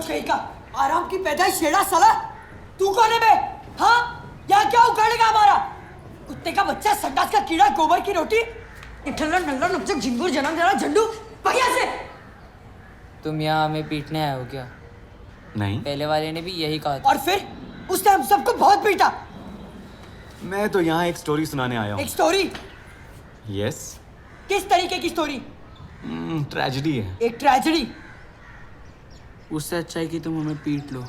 कहीं का आराम की पैदाइश छेड़ा साला। तू कौन है बे? हाँ, यहाँ क्या उखाड़ेगा हमारा? कुत्ते का बच्चा, संडास का कीड़ा, गोबर की रोटी, इठल्ला नल्ला नपचक झिंगुर जन्म देना झंडू, बढ़िया से। तुम यहाँ हमें पीटने आए हो क्या? नहीं, पहले वाले ने भी यही कहा था। और फिर उसने हम सबको बहुत पीटा। मैं तो यहाँ एक स्टोरी सुनाने आया हूँ। एक स्टोरी? यस। किस तरीके की स्टोरी? ट्रेजेडी है। एक ट्रेजेडी? उससे अच्छा है कि तुम हमें पीट लो।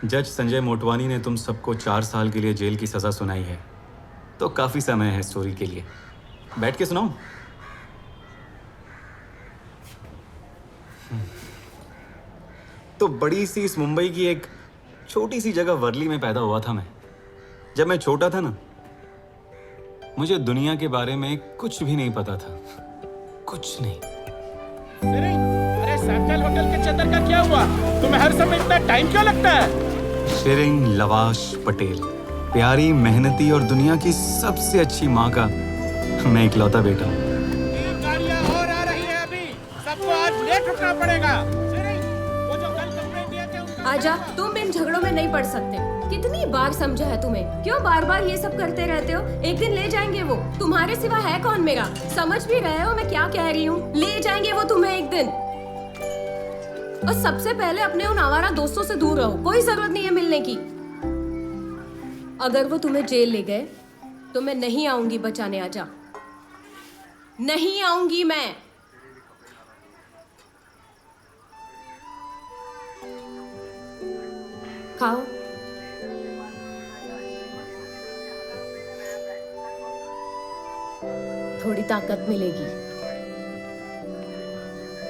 जज संजय मोटवानी ने तुम सबको 4 साल के लिए जेल की सजा सुनाई है, तो काफी समय है स्टोरी के लिए। बैठ के सुनाऊं? तो बड़ी सी इस मुंबई की एक छोटी सी जगह वर्ली में पैदा हुआ था मैं। जब मैं छोटा था ना, मुझे दुनिया के बारे में कुछ भी नहीं पता था, कुछ नहीं। अरे सैंटल होटल के चंदर का क्या हुआ? तुम्हें हर समय इतना टाइम क्यों लगता है? शिरिंग लवाश पटेल, प्यारी, मेहनती और दुनिया की सबसे अच्छी माँ का मैं इकलौता बेटा हूँ। 3 गाड़ियाँ और आ रही हैं अभी, सबको आज लेट उठना पड़ेगा। वो जो कल कंप्लेंट दिए थे उनका... आजा, तुम इन झगड़ों में नहीं पड़ सकते। कितनी बार समझा है तुम्हें? क्यों बार बार ये सब करते रहते हो? एक दिन ले जाएंगे वो। तुम्हारे सिवा है कौन मेरा? समझ भी रहे हो मैं क्या कह रही हूँ? ले जाएंगे वो तुम्हें एक दिन। और सबसे पहले अपने उन आवारा दोस्तों से दूर रहो, कोई जरूरत नहीं है मिलने की। अगर वो तुम्हें जेल ले गए तो मैं नहीं आऊंगी बचाने। आजा, नहीं आऊंगी मैं। खाओ। थोड़ी ताकत मिलेगी।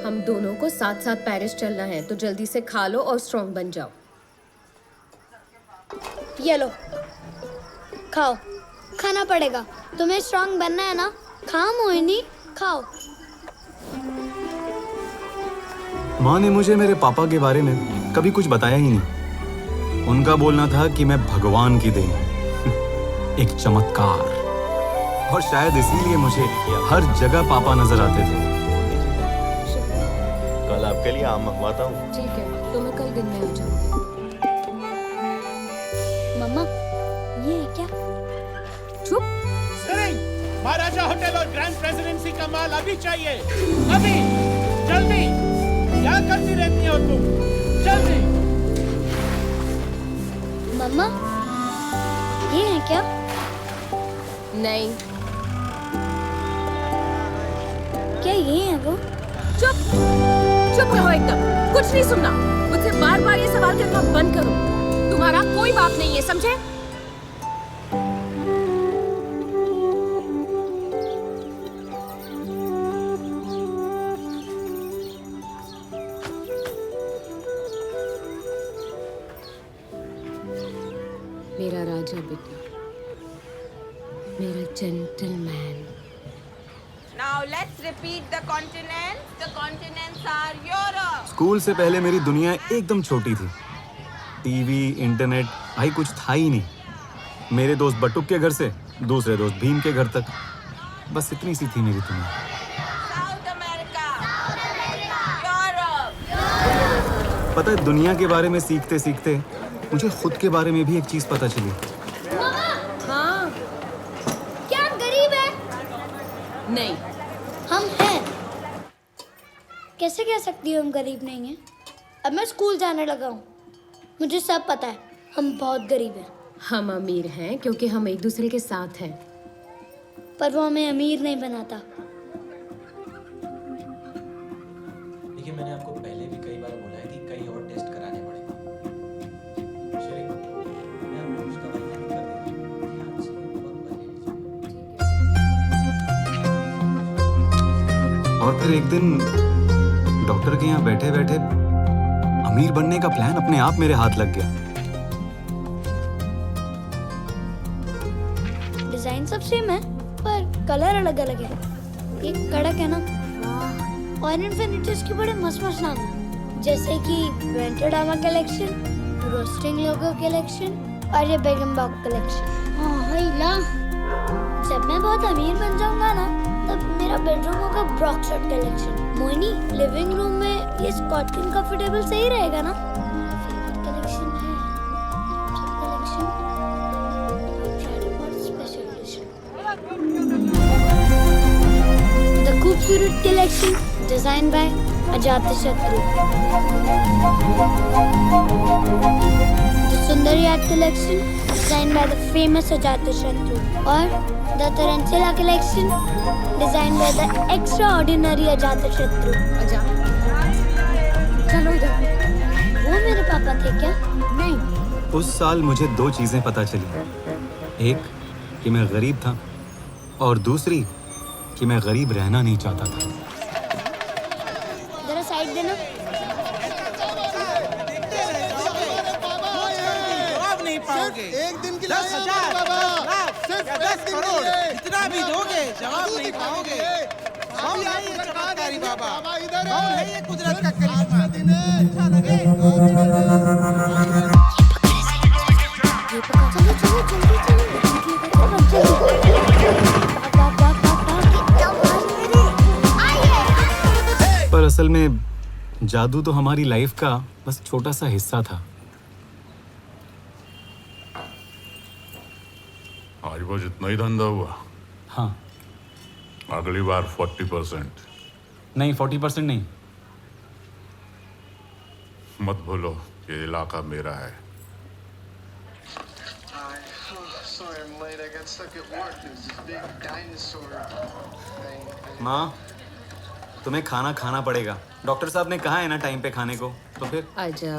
हम दोनों को साथ साथ पेरिस चलना है, तो जल्दी से खा लो और स्ट्रॉन्ग बन जाओ। ये लो, खाओ। खाना पड़ेगा, तुम्हें स्ट्रांग बनना है ना। खाओ मोहिनी, खाओ। माँ ने मुझे मेरे पापा के बारे में कभी कुछ बताया ही नहीं। उनका बोलना था कि मैं भगवान की देन हूँ, एक चमत्कार। और शायद इसीलिए मुझे हर जगह पापा नजर आते थे। कल आपके लिए आम मंगवाता हूँ। ठीक है, तो मैं कल दिन में आ जाऊंगी। मम्मा, ये है क्या? चुप। महाराजा होटल और ग्रैंड प्रेसिडेंसी का माल अभी चाहिए, अभी, जल्दी। क्या करती रहती हो तुम? जल्दी। मम्मा, ये है क्या? नहीं। क्या ये है वो? चुप, चुप रहो एकदम, कुछ नहीं सुनना। मुझसे बार बार ये सवाल करना बंद करो। तुम्हारा कोई बाप नहीं है, समझे? मेरा राजा बेटा, मेरा gentleman. Now let's repeat the continents. The continents are Europe. School से पहले मेरी दुनिया एकदम छोटी थी। टीवी, इंटरनेट, भाई कुछ था ही नहीं। मेरे दोस्त बटुक के घर से दूसरे दोस्त भीम के घर तक, बस इतनी सी थी मेरी दुनिया। South America. Europe. पता है, दुनिया के बारे में सीखते सीखते मुझे खुद के बारे में भी एक चीज पता चली। हाँ। क्या आप गरीब है? नहीं। हम हैं। कैसे कह सकती हो हम गरीब नहीं हैं? अब मैं स्कूल जाने लगा हूँ, मुझे सब पता है। हम बहुत गरीब हैं। हम अमीर हैं क्योंकि हम एक दूसरे के साथ हैं। पर वो हमें अमीर नहीं बनाता। देखिए, मैंने आपको पहले भी कई बार बोला है कि कई और टेस्ट कराने पड़ेगा। श्री, मैं आपको कुछ दवाइयाँ भी कर देगा। ध्यान से वक्त पर ले लीजिए। और फिर एक दिन डॉक्टर के यहाँ बैठे बैठे अमीर बनने का प्लान अपने आप मेरे हाथ लग गया। डिजाइन सब सेम है, पर कलर अलग अलग है। एक कड़क है ना, और इन्फिनिटीज के बड़े मस्त मस्त नाम हैं, जैसे कि वेंटरडामा कलेक्शन, रोस्टिंग लोगो कलेक्शन और ये बेगम बाग कलेक्शन। हाँ ला, जब मैं बहुत अमीर बन जाऊंगा ना, तब मेरा बेडरूम होगा Broxford collection. Mohini, living room में ये स्कॉटलैंड कंफर्टेबल सही रहेगा ना? फेवरेट कलेक्शन है कलेक्शन स्पेशल एडिशन। द खूबसूरत collection design by Ajatashatru. The सुंदरियात collection design by the famous Ajatashatru. और द तरंचला collection design by the extraordinary Ajatashatru. Aja, चलो इधर। वो मेरे पापा थे क्या? नहीं, उस साल मुझे 2 चीजें पता चली। एक कि मैं गरीब था और दूसरी कि मैं गरीब रहना नहीं चाहता था। जरा साइड देना। जवाब नहीं पाओगे। एक दिन के 10,000 10 करोड़ इतना भी दोगे, जवाब नहीं पाओगे। कौन है ये चमत्कारी बाबा? कौन है ये कुदरत का करिश्मा? अच्छा लगे? चलो चलो जल्दी चलो। पर असल में जादू तो हमारी लाइफ का बस छोटा सा हिस्सा था। आज बस इतना ही धंधा हुआ। हाँ, अगली बार 40%। नहीं 40% नहीं। मत भूलो ये इलाका मेरा है। Sorry I'm late. I got stuck at work. There's this big dinosaur thing. माँ, तुम्हें खाना खाना पड़ेगा। डॉक्टर साहब ने कहा है ना टाइम पे खाने को, तो फिर। अजा,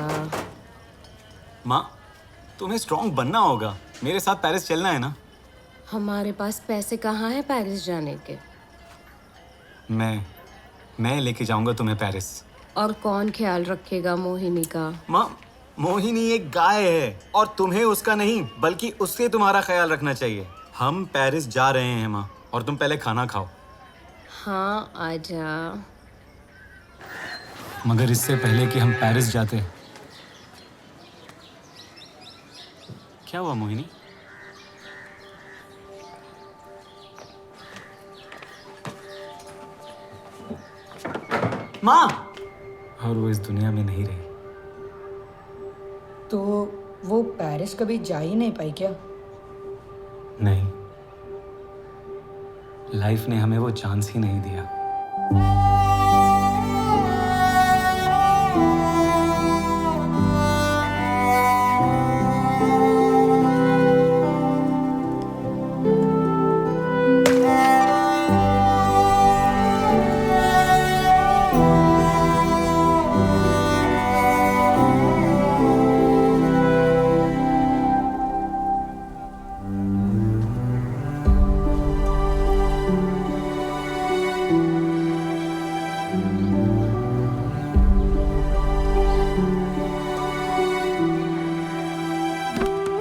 माँ, तुम्हें स्ट्रांग बनना होगा। मेरे साथ पेरिस चलना है ना? हमारे पास पैसे कहाँ हैं पेरिस जाने के? मैं लेके जाऊंगा तुम्हें पेरिस। और कौन ख्याल रखेगा मोहिनी का? माँ, मोहिनी एक गाय है और तुम्हें उसका नहीं बल्कि उससे तुम्हारा ख्याल रखना चाहिए। हम पेरिस जा रहे हैं माँ, और तुम पहले खाना खाओ। हाँ, आजा। मगर इससे पहले कि हम पेरिस जाते। क्या हुआ मोहिनी? माँ! और वो इस दुनिया में नहीं रही। तो वो पेरिस कभी जा ही नहीं पाई क्या? नहीं, लाइफ ने हमें वो चांस ही नहीं दिया।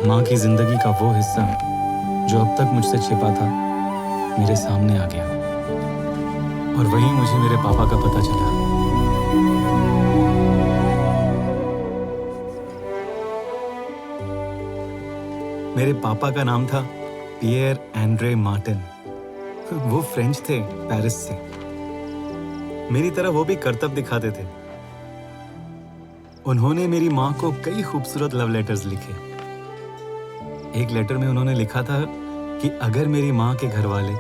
माँ की जिंदगी का वो हिस्सा जो अब तक मुझसे छिपा था, मेरे सामने आ गया। और वहीं मुझे मेरे पापा का पता चला। मेरे पापा का नाम था पियर एंड्रे मार्टिन। वो फ्रेंच थे, पेरिस से। मेरी तरह वो भी करतब दिखाते थे। उन्होंने मेरी माँ को कई खूबसूरत लव लेटर्स लिखे। एक लेटर में उन्होंने लिखा था कि अगर मेरी माँ के घर वाले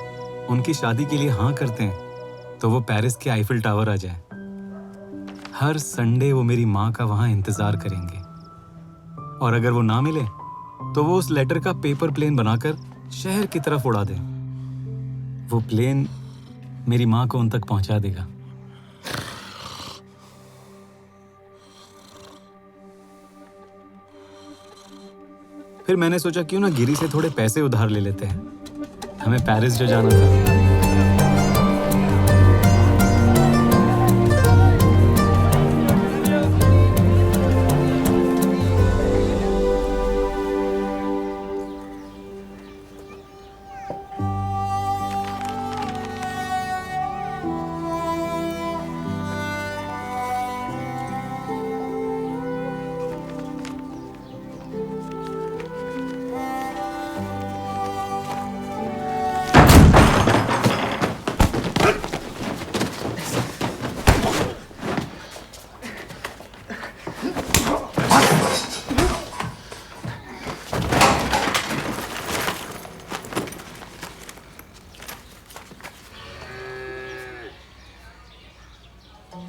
उनकी शादी के लिए हाँ करते हैं तो वो पेरिस के आईफिल टावर आ जाए। हर संडे वो मेरी माँ का वहाँ इंतजार करेंगे, और अगर वो ना मिले तो वो उस लेटर का पेपर प्लेन बनाकर शहर की तरफ उड़ा दे। वो प्लेन मेरी माँ को उन तक पहुँचा देगा। फिर मैंने सोचा क्यों ना गिरी से थोड़े पैसे उधार ले लेते हैं। हमें पेरिस जो जाना था।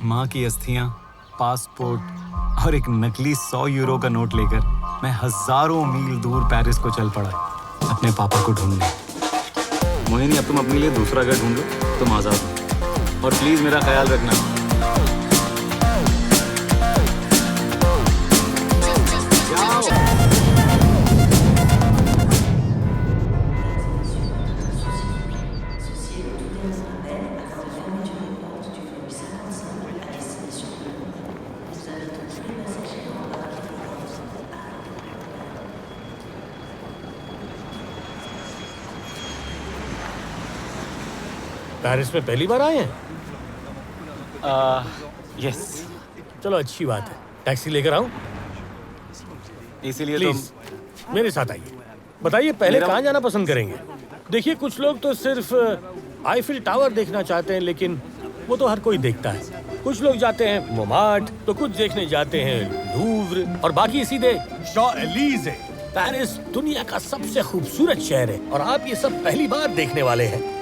माँ की अस्थियाँ, पासपोर्ट और एक नकली 100 यूरो का नोट लेकर मैं हजारों मील दूर पेरिस को चल पड़ा अपने पापा को ढूंढने। मोहिनी, अब तुम अपने लिए दूसरा घर ढूंढो, तुम आजाद हो। और प्लीज मेरा ख्याल रखना। पेरिस में पहली बार आए हैं? यस। चलो अच्छी बात है। टैक्सी लेकर आऊं? इसीलिए प्लीज मेरे साथ आइए। बताइए पहले कहाँ जाना पसंद करेंगे? देखिए कुछ लोग तो सिर्फ आईफिल टावर देखना चाहते हैं, लेकिन वो तो हर कोई देखता है। कुछ लोग जाते हैं मोमार्ट, तो कुछ देखने जाते हैं लूव्र, और बाकी सीधे शॉ-एलीज़े। पेरिस दुनिया का सबसे खूबसूरत शहर है और आप ये सब पहली बार देखने वाले हैं।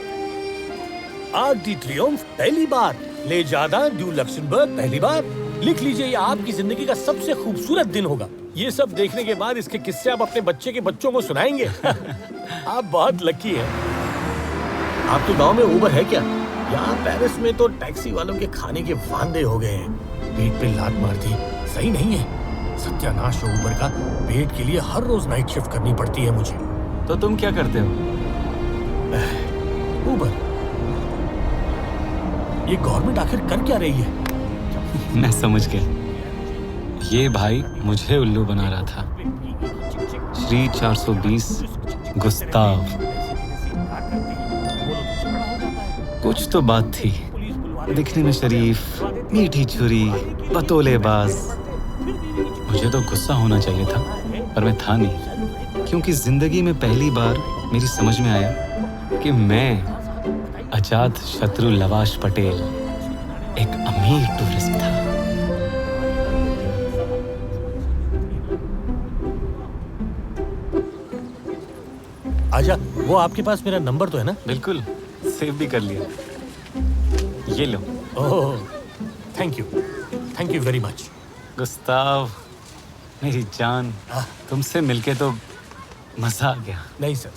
आर्क डी ट्रियोम्फ पहली बार, ले जार्डिन डू लक्सेमबर्ग पहली बार। लिख लीजिए, ये आपकी जिंदगी का सबसे खूबसूरत दिन होगा। ये सब देखने के बाद इसके किस्से आप अपने बच्चे के बच्चों को सुनाएंगे। आप बहुत लकी हैं। आपके गांव में उबर है क्या? यहाँ पेरिस में तो टैक्सी वालों के खाने के वांदे हो गए हैं। पेट पे लात मार दी, सही नहीं है। सत्यानाश हो उबर का। पेट के लिए हर रोज नाइट शिफ्ट करनी पड़ती है मुझे। तो तुम क्या करते हो? उबर। ये गवर्नमेंट आखिर कर क्या रही है? मैं समझ गया। ये भाई मुझे उल्लू बना रहा था। श्री 420 गुस्ताव। कुछ तो बात थी। दिखने में शरीफ, मीठी छुरी, बतौलेबाज। मुझे तो गुस्सा होना चाहिए था, पर मैं था नहीं, क्योंकि जिंदगी में पहली बार मेरी समझ में आया कि मैं अजात शत्रु लवाश पटेल एक अमीर टूरिस्ट था। आजा, वो आपके पास मेरा नंबर तो है ना? बिल्कुल, सेव भी कर लिया। ये लो। Oh, thank you very much. Gustav, मेरी जान, तुमसे मिलके तो मजा आ गया। नहीं सर,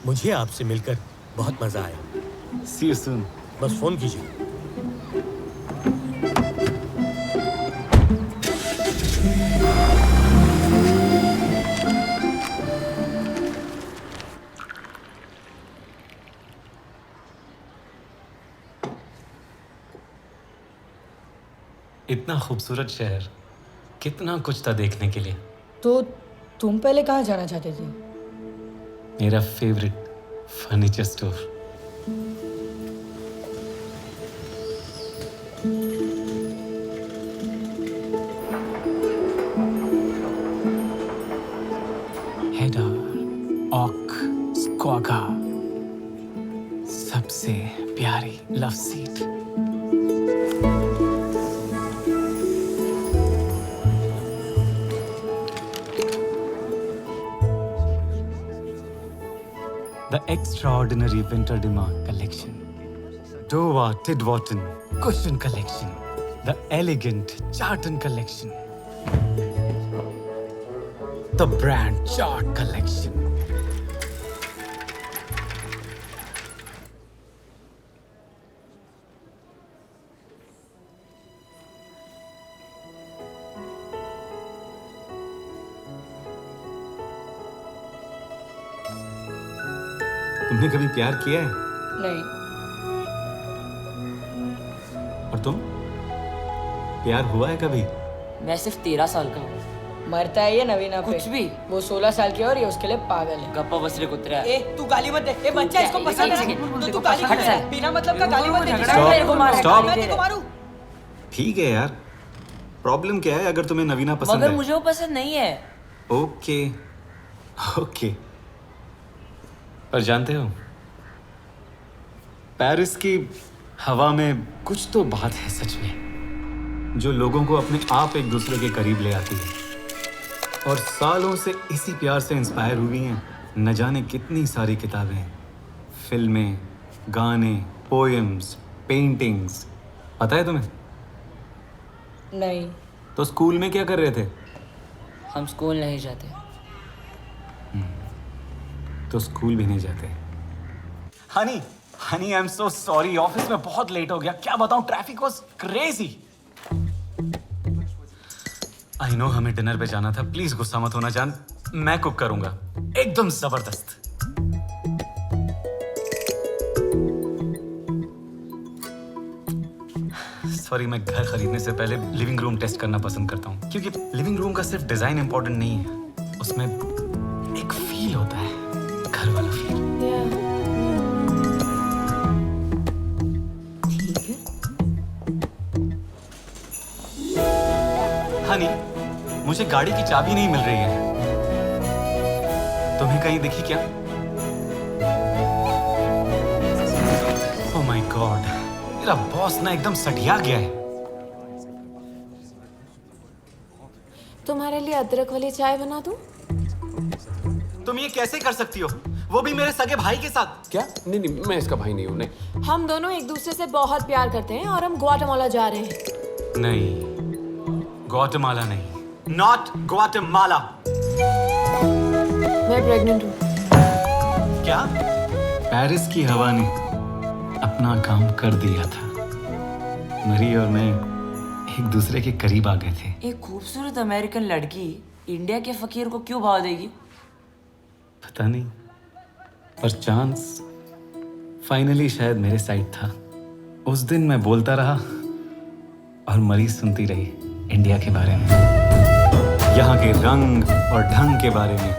मुझे आपसे मिलकर बहुत मजा आया। See you soon. बस फोन कीजिए। इतना खूबसूरत शहर, कितना कुछ था देखने के लिए। तो तुम पहले कहाँ जाना चाहते थे? मेरा फेवरेट फर्नीचर स्टोर। हेडर, ऑक, स्क्वागा, सबसे प्यारी love seat. The extraordinary Winter Demand collection, Dowa Tidwatton cushion collection, the elegant Charlton collection, the brand chart collection. तुमने कभी प्यार किया है? नहीं। और तुम? प्यार हुआ है कभी? मैं सिर्फ 13 साल का हूँ। मरता है ये नवीना पे। कुछ भी। वो 16 साल की है और ये उसके लिए पागल है। गप्पा बसरे कुतरा। ए, तू गाली मत दे। ए, बच्चा इसको पसंद है तो तू गाली मत दे। बिना मतलब का गाली मत दे। Stop. मैं तेरे को मारूं? ठीक है यार, प्रॉब्लम क्या है अगर तुम्हें नवीना पसंद है? मगर मुझे वो पसंद नहीं है। Okay, okay. पर जानते हो, पेरिस की हवा में कुछ तो बात है सच में, जो लोगों को अपने आप एक दूसरे के करीब ले आती है। और सालों से इसी प्यार से इंस्पायर हुई हैं न जाने कितनी सारी किताबें, फिल्में, गाने, पोएम्स, पेंटिंग्स। पता है तुम्हें, नहीं, तो स्कूल में क्या कर रहे थे? हम स्कूल नहीं जाते। तो स्कूल भी नहीं जाते। Honey Honey I am so sorry, office में बहुत लेट हो गया। क्या बताऊं, traffic was crazy. I know हमें डिनर पे जाना था, प्लीज गुस्सा मत होना जान, मैं कुक करूंगा एकदम जबरदस्त। सॉरी, मैं घर खरीदने से पहले लिविंग रूम टेस्ट करना पसंद करता हूँ, क्योंकि लिविंग रूम का सिर्फ डिजाइन इंपॉर्टेंट नहीं है, उसमें एक फील होता है, घर वाला फील। ठीक है। हनी, मुझे गाड़ी की चाबी नहीं मिल रही है, तुम्हें कहीं दिखी क्या? ओह माय गॉड, मेरा बॉस ना एकदम सठिया गया है। तुम्हारे लिए अदरक वाली चाय बना दूं? तुम ये कैसे कर सकती हो, वो भी मेरे सगे भाई के साथ? क्या? नहीं नहीं, मैं इसका भाई नहीं हूँ। नहीं, हम दोनों एक दूसरे से बहुत प्यार करते हैं और हम ग्वाटेमाला जा रहे हैं। नहीं, ग्वाटेमाला नहीं, नॉट ग्वाटेमाला। मैं प्रेग्नेंट हूँ। क्या? पेरिस की हवा ने अपना काम कर दिया था, मरी और मैं एक दूसरे के करीब आ गए थे। एक खूबसूरत अमेरिकन लड़की इंडिया के फकीर को क्यों भाव देगी? पता नहीं, पर चांस फाइनली शायद मेरे साइड था। उस दिन मैं बोलता रहा और मरी सुनती रही इंडिया के बारे में, यहाँ के रंग और ढंग के बारे में,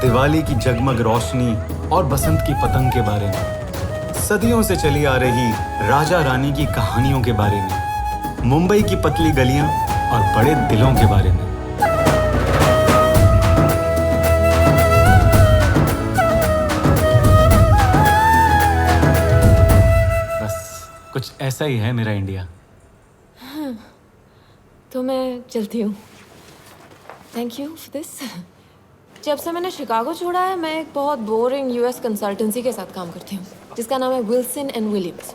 दिवाली की जगमग रोशनी और बसंत की पतंग के बारे में, सदियों से चली आ रही राजा रानी की कहानियों के बारे में, मुंबई की पतली गलियां और बड़े दिलों के बारे में। बस कुछ ऐसा ही है मेरा इंडिया। तो मैं चलती हूँ। Thank you for this. जब से मैंने शिकागो छोड़ा है, मैं एक बहुत बोरिंग यूएस कंसल्टेंसी के साथ काम करती हूँ, जिसका नाम है विल्सन एंड विलियम्स।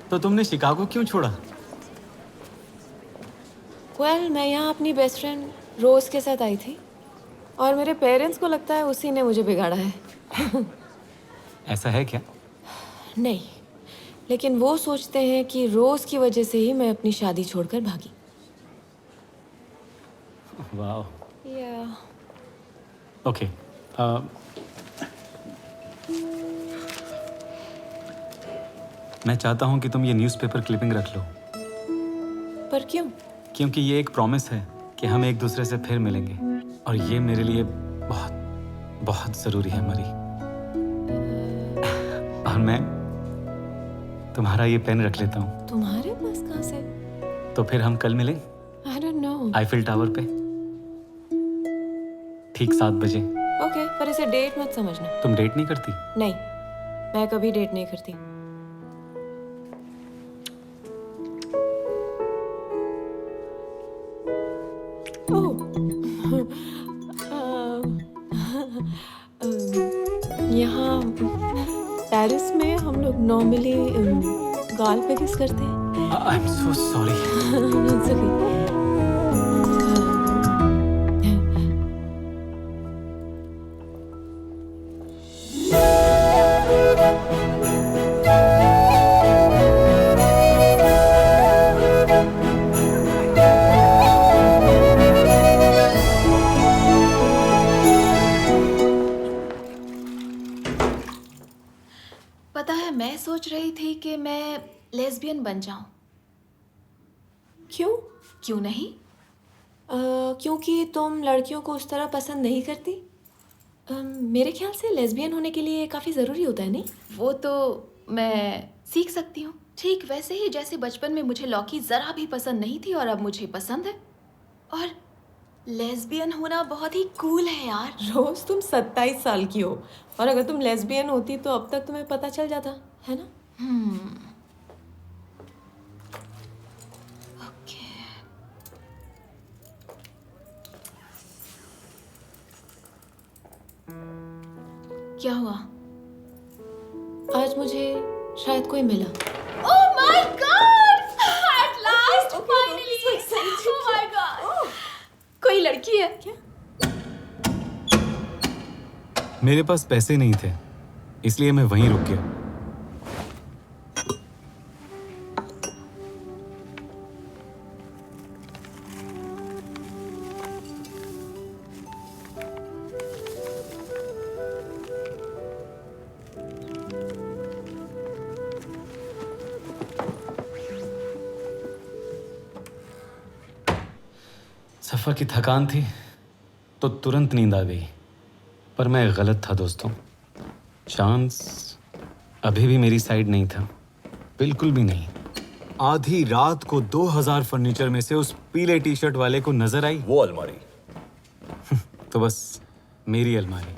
तो तुमने शिकागो क्यों छोड़ा? मैं यहाँ अपनी बेस्ट फ्रेंड रोज के साथ आई थी और मेरे पेरेंट्स को लगता है उसी ने मुझे बिगाड़ा है। ऐसा है क्या? नहीं, लेकिन वो सोचते हैं कि रोज की वजह से ही मैं अपनी शादी छोड़कर भागी। वाह। Yeah. ओके, मैं चाहता हूँ कि तुम ये न्यूज़पेपर क्लिपिंग रख लो। पर क्यों? क्योंकि ये एक प्रॉमिस है कि हम एक दूसरे से फिर मिलेंगे, और ये मेरे लिए बहुत बहुत जरूरी है मरी। और मैं तुम्हारा ये पेन रख लेता हूँ। तुम्हारे पास कहाँ से? तो फिर हम कल मिलें I don't know. Eiffel tower पे, ठीक 7 बजे। ओके, पर इसे डेट मत समझना। तुम डेट नहीं करती? नहीं, मैं कभी डेट नहीं करती। यहाँ पेरिस में हम लोग नॉर्मली गाल पे किस करते हैं। I am so sorry. पता है, मैं सोच रही थी कि मैं लेस्बियन बन जाऊं। क्यों? क्यों नहीं? क्योंकि तुम लड़कियों को उस तरह पसंद नहीं करती। मेरे ख्याल से लेस्बियन होने के लिए काफ़ी ज़रूरी होता है, नहीं? वो तो मैं सीख सकती हूँ, ठीक वैसे ही जैसे बचपन में मुझे लौकी ज़रा भी पसंद नहीं थी और अब मुझे पसंद है। और लेस्बियन होना बहुत ही कूल है यार। रोज, तुम 27 साल की हो, और अगर तुम लेस्बियन होती तो अब तक तुम्हें पता चल जाता, है ना? ओके। क्या हुआ? आज मुझे शायद कोई मिला। Oh my God! At last, finally! लड़की है। क्या? मेरे पास पैसे नहीं थे, इसलिए मैं वहीं रुक गया। सफर की थकान थी तो तुरंत नींद आ गई, पर मैं गलत था दोस्तों। चांस अभी भी मेरी साइड नहीं था, बिल्कुल भी नहीं। आधी रात को 2000 फर्नीचर में से उस पीले टी शर्ट वाले को नजर आई वो अलमारी। तो बस मेरी अलमारी।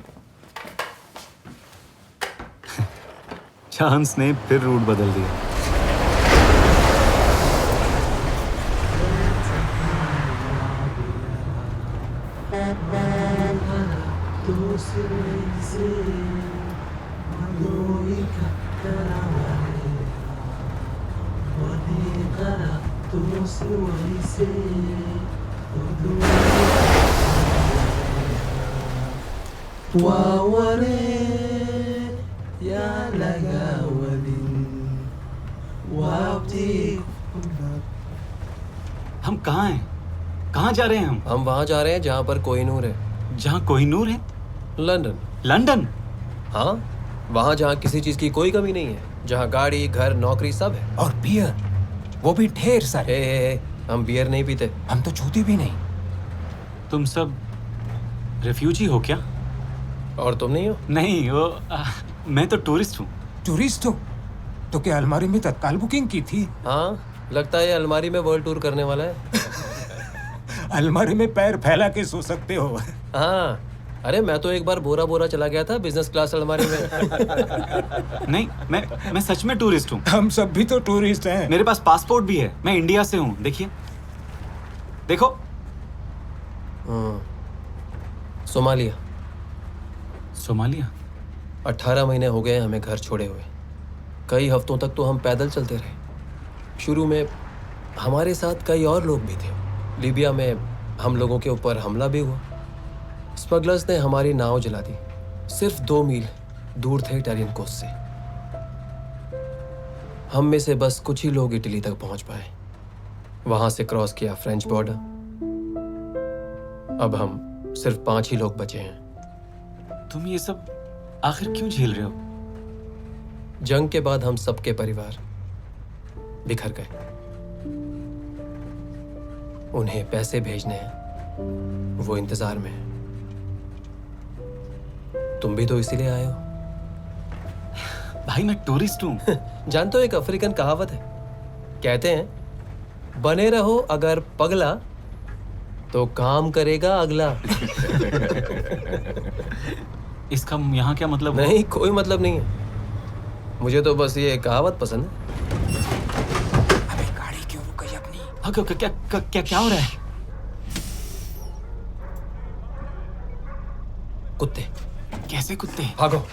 चांस ने फिर रूट बदल दिया। हम कहाँ हैं? कहाँ जा रहे हैं हम? हम वहाँ जा रहे हैं जहाँ पर कोहिनूर है। जहाँ कोहिनूर है? लंदन। लंदन? हाँ, वहाँ जहाँ किसी चीज की कोई कमी नहीं है, जहाँ गाड़ी, घर, नौकरी सब है। और बियर, वो भी ढेर सारे। हम बियर नहीं पीते। हम तो छूती भी नहीं। तुम सब रिफ्यूजी हो क्या? और तुम नहीं हो? नहीं, मैं तो टूरिस्ट हूँ। टूरिस्ट हो? तो क्या अलमारी में तत्काल बुकिंग की थी? हाँ, लगता है अलमारी में वर्ल्ड टूर करने वाला है। अलमारी में पैर फैला के सो सकते हो। हाँ, अरे मैं तो एक बार बोरा बोरा चला गया था बिजनेस क्लास अलमारी में। नहीं, मैं सच में टूरिस्ट हूँ। हम सब भी तो टूरिस्ट हैं। मेरे पास पासपोर्ट भी है, मैं इंडिया से हूँ। देखिए, देखो। सोमालिया। सोमालिया? 18 महीने हो गए हमें घर छोड़े हुए। कई हफ्तों तक तो हम पैदल चलते रहे। शुरू में हमारे साथ कई और लोग भी थे। लीबिया में हम लोगों के ऊपर हमला भी हुआ। स्मगलर्स ने हमारी नाव जला दी। सिर्फ 2 मील दूर थे इटालियन कोस्ट से। हम में से बस कुछ ही लोग इटली तक पहुंच पाए। वहां से क्रॉस किया फ्रेंच बॉर्डर। अब हम सिर्फ 5 ही लोग बचे हैं। तुम ये सब आखिर क्यों झेल रहे हो? जंग के बाद हम सबके परिवार बिखर गए। उन्हें पैसे भेजने हैं, वो इंतजार में है। तुम भी तो इसीलिए आए हो। भाई मैं टूरिस्ट हूँ। जानते हो एक अफ्रीकन कहावत है, कहते हैं बने रहो अगर पगला तो काम करेगा अगला। इसका यहाँ क्या मतलब? नहीं, कोई मतलब नहीं है। मुझे तो बस ये कहावत पसंद है। अबे गाड़ी क्यों रुक गई अपनी? हाँ, क्या हो रहा है? कुत्ते। कैसे कुत्ते? भागो।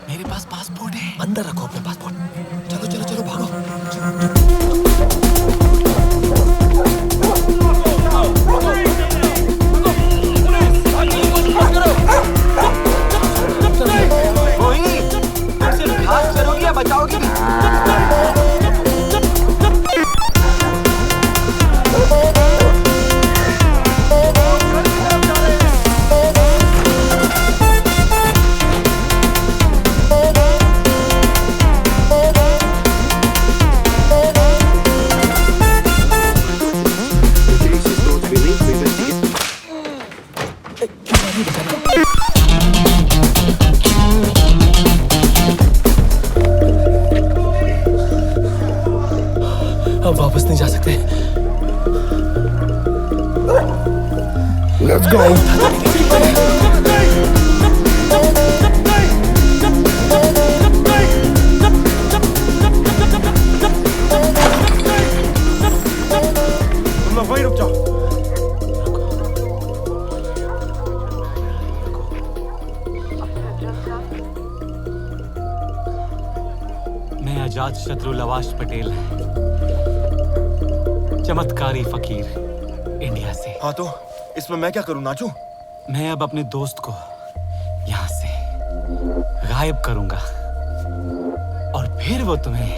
मेरे पास पासपोर्ट है। अंदर रखो अपना पासपोर्ट। चलो चलो चलो भागो। कोई तुम सिर्फ घास चरोगी या बचाओगी? अब वापस नहीं जा सकते। Let's go. तुम लोग वहीं रुक जाओ। शत्रु लवाश पटेल है, चमत्कारी फकीर इंडिया से। हाँ तो इसमें मैं क्या करूं, नाचूं? मैं अब अपने दोस्त को यहाँ से गायब करूंगा और फिर वो तुम्हें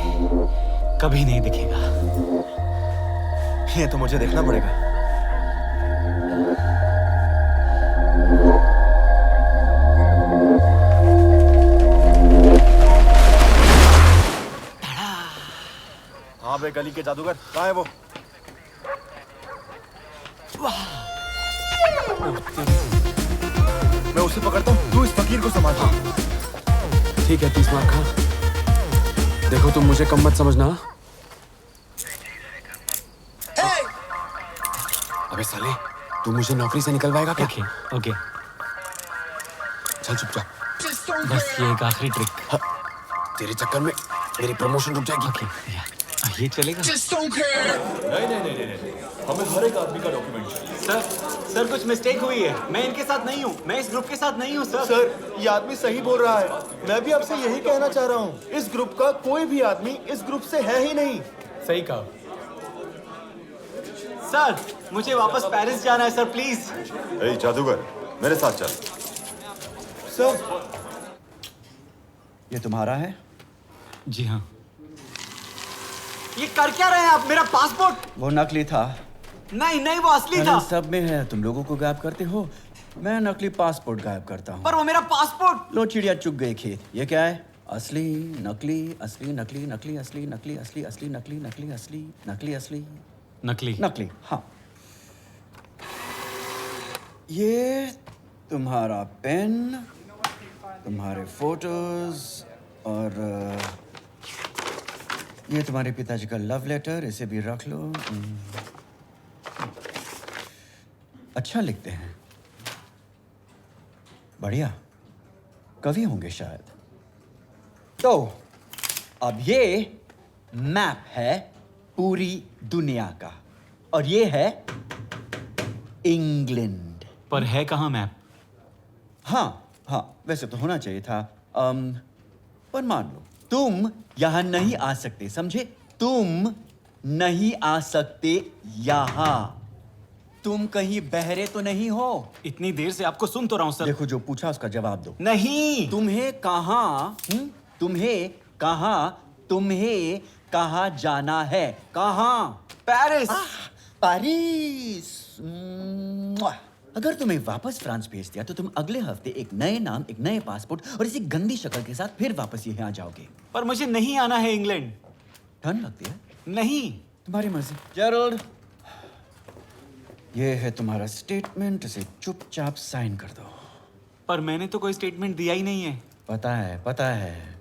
कभी नहीं दिखेगा। ये तो मुझे देखना पड़ेगा। हाँ बे गली के जादूगर, कहाँ है वो? मैं उसे पकड़ता हूँ, तू इस फकीर को संभाल। ठीक है 30 मार्क खा। देखो तुम मुझे कम मत समझना। अबे साले, तू मुझे नौकरी से निकलवाएगा क्या? ओके चल चुपचाप। बस ये एक आखिरी ट्रिक। हाँ, तेरे चक्कर में मेरी प्रमोशन रुक जाएगी। ये चलेगा? नहीं, हमें हर एक आदमी का डॉक्यूमेंट चाहिए। सर कुछ मिस्टेक हुई है। मैं इनके साथ नहीं हूँ, मैं इस ग्रुप के साथ नहीं हूँ सर। सर ये आदमी सही बोल रहा है। मैं भी आपसे यही कहना चाह रहा हूँ, इस ग्रुप का कोई भी आदमी इस ग्रुप से है ही नहीं। सही कहा। सर मुझे वापस पेरिस जाना है सर, प्लीज। ए जादूगर, मेरे साथ चल। सर ये तुम्हारा है? जी हाँ। ये कर क्या रहे हैं आप? मेरा पासपोर्ट। वो नकली था। नहीं वो असली था। सब में है, तुम लोगों को गायब करते हो, मैं नकली पासपोर्ट गायब करता हूँ। पर वो मेरा पासपोर्ट। लो चिड़िया चुग गई खेत। ये क्या है? असली नकली असली नकली नकली असली नकली असली असली नकली नकली असली नकली असली नकली। हाँ ये तुम्हारा पेन, तुम्हारे फोटोज और ये तुम्हारे पिताजी का लव लेटर, इसे भी रख लो। अच्छा लिखते हैं, बढ़िया, कवि होंगे शायद। तो अब ये मैप है पूरी दुनिया का और ये है इंग्लैंड। पर है कहाँ मैप? हाँ वैसे तो होना चाहिए था, पर मान लो तुम यहां नहीं आ सकते, समझे? तुम नहीं आ सकते यहां। तुम कहीं बहरे तो नहीं हो? इतनी देर से आपको सुन तो रहा हूं सर। देखो जो पूछा उसका जवाब दो। नहीं। तुम्हें कहाँ जाना है? कहाँ? पेरिस। पेरिस। अगर तुम्हें वापस फ्रांस भेज दिया तो तुम अगले हफ्ते एक नए नाम, एक नए पासपोर्ट और इसी गंदी शक्ल के साथ फिर वापस यहाँ आ जाओगे। पर मुझे नहीं आना है इंग्लैंड। ठंड लगती है? नहीं। तुम्हारी मर्जी। जेरोल्ड, ये है तुम्हारा स्टेटमेंट, इसे चुपचाप साइन कर दो। पर मैंने तो कोई स्टेटमेंट दिया ही नहीं है। पता है।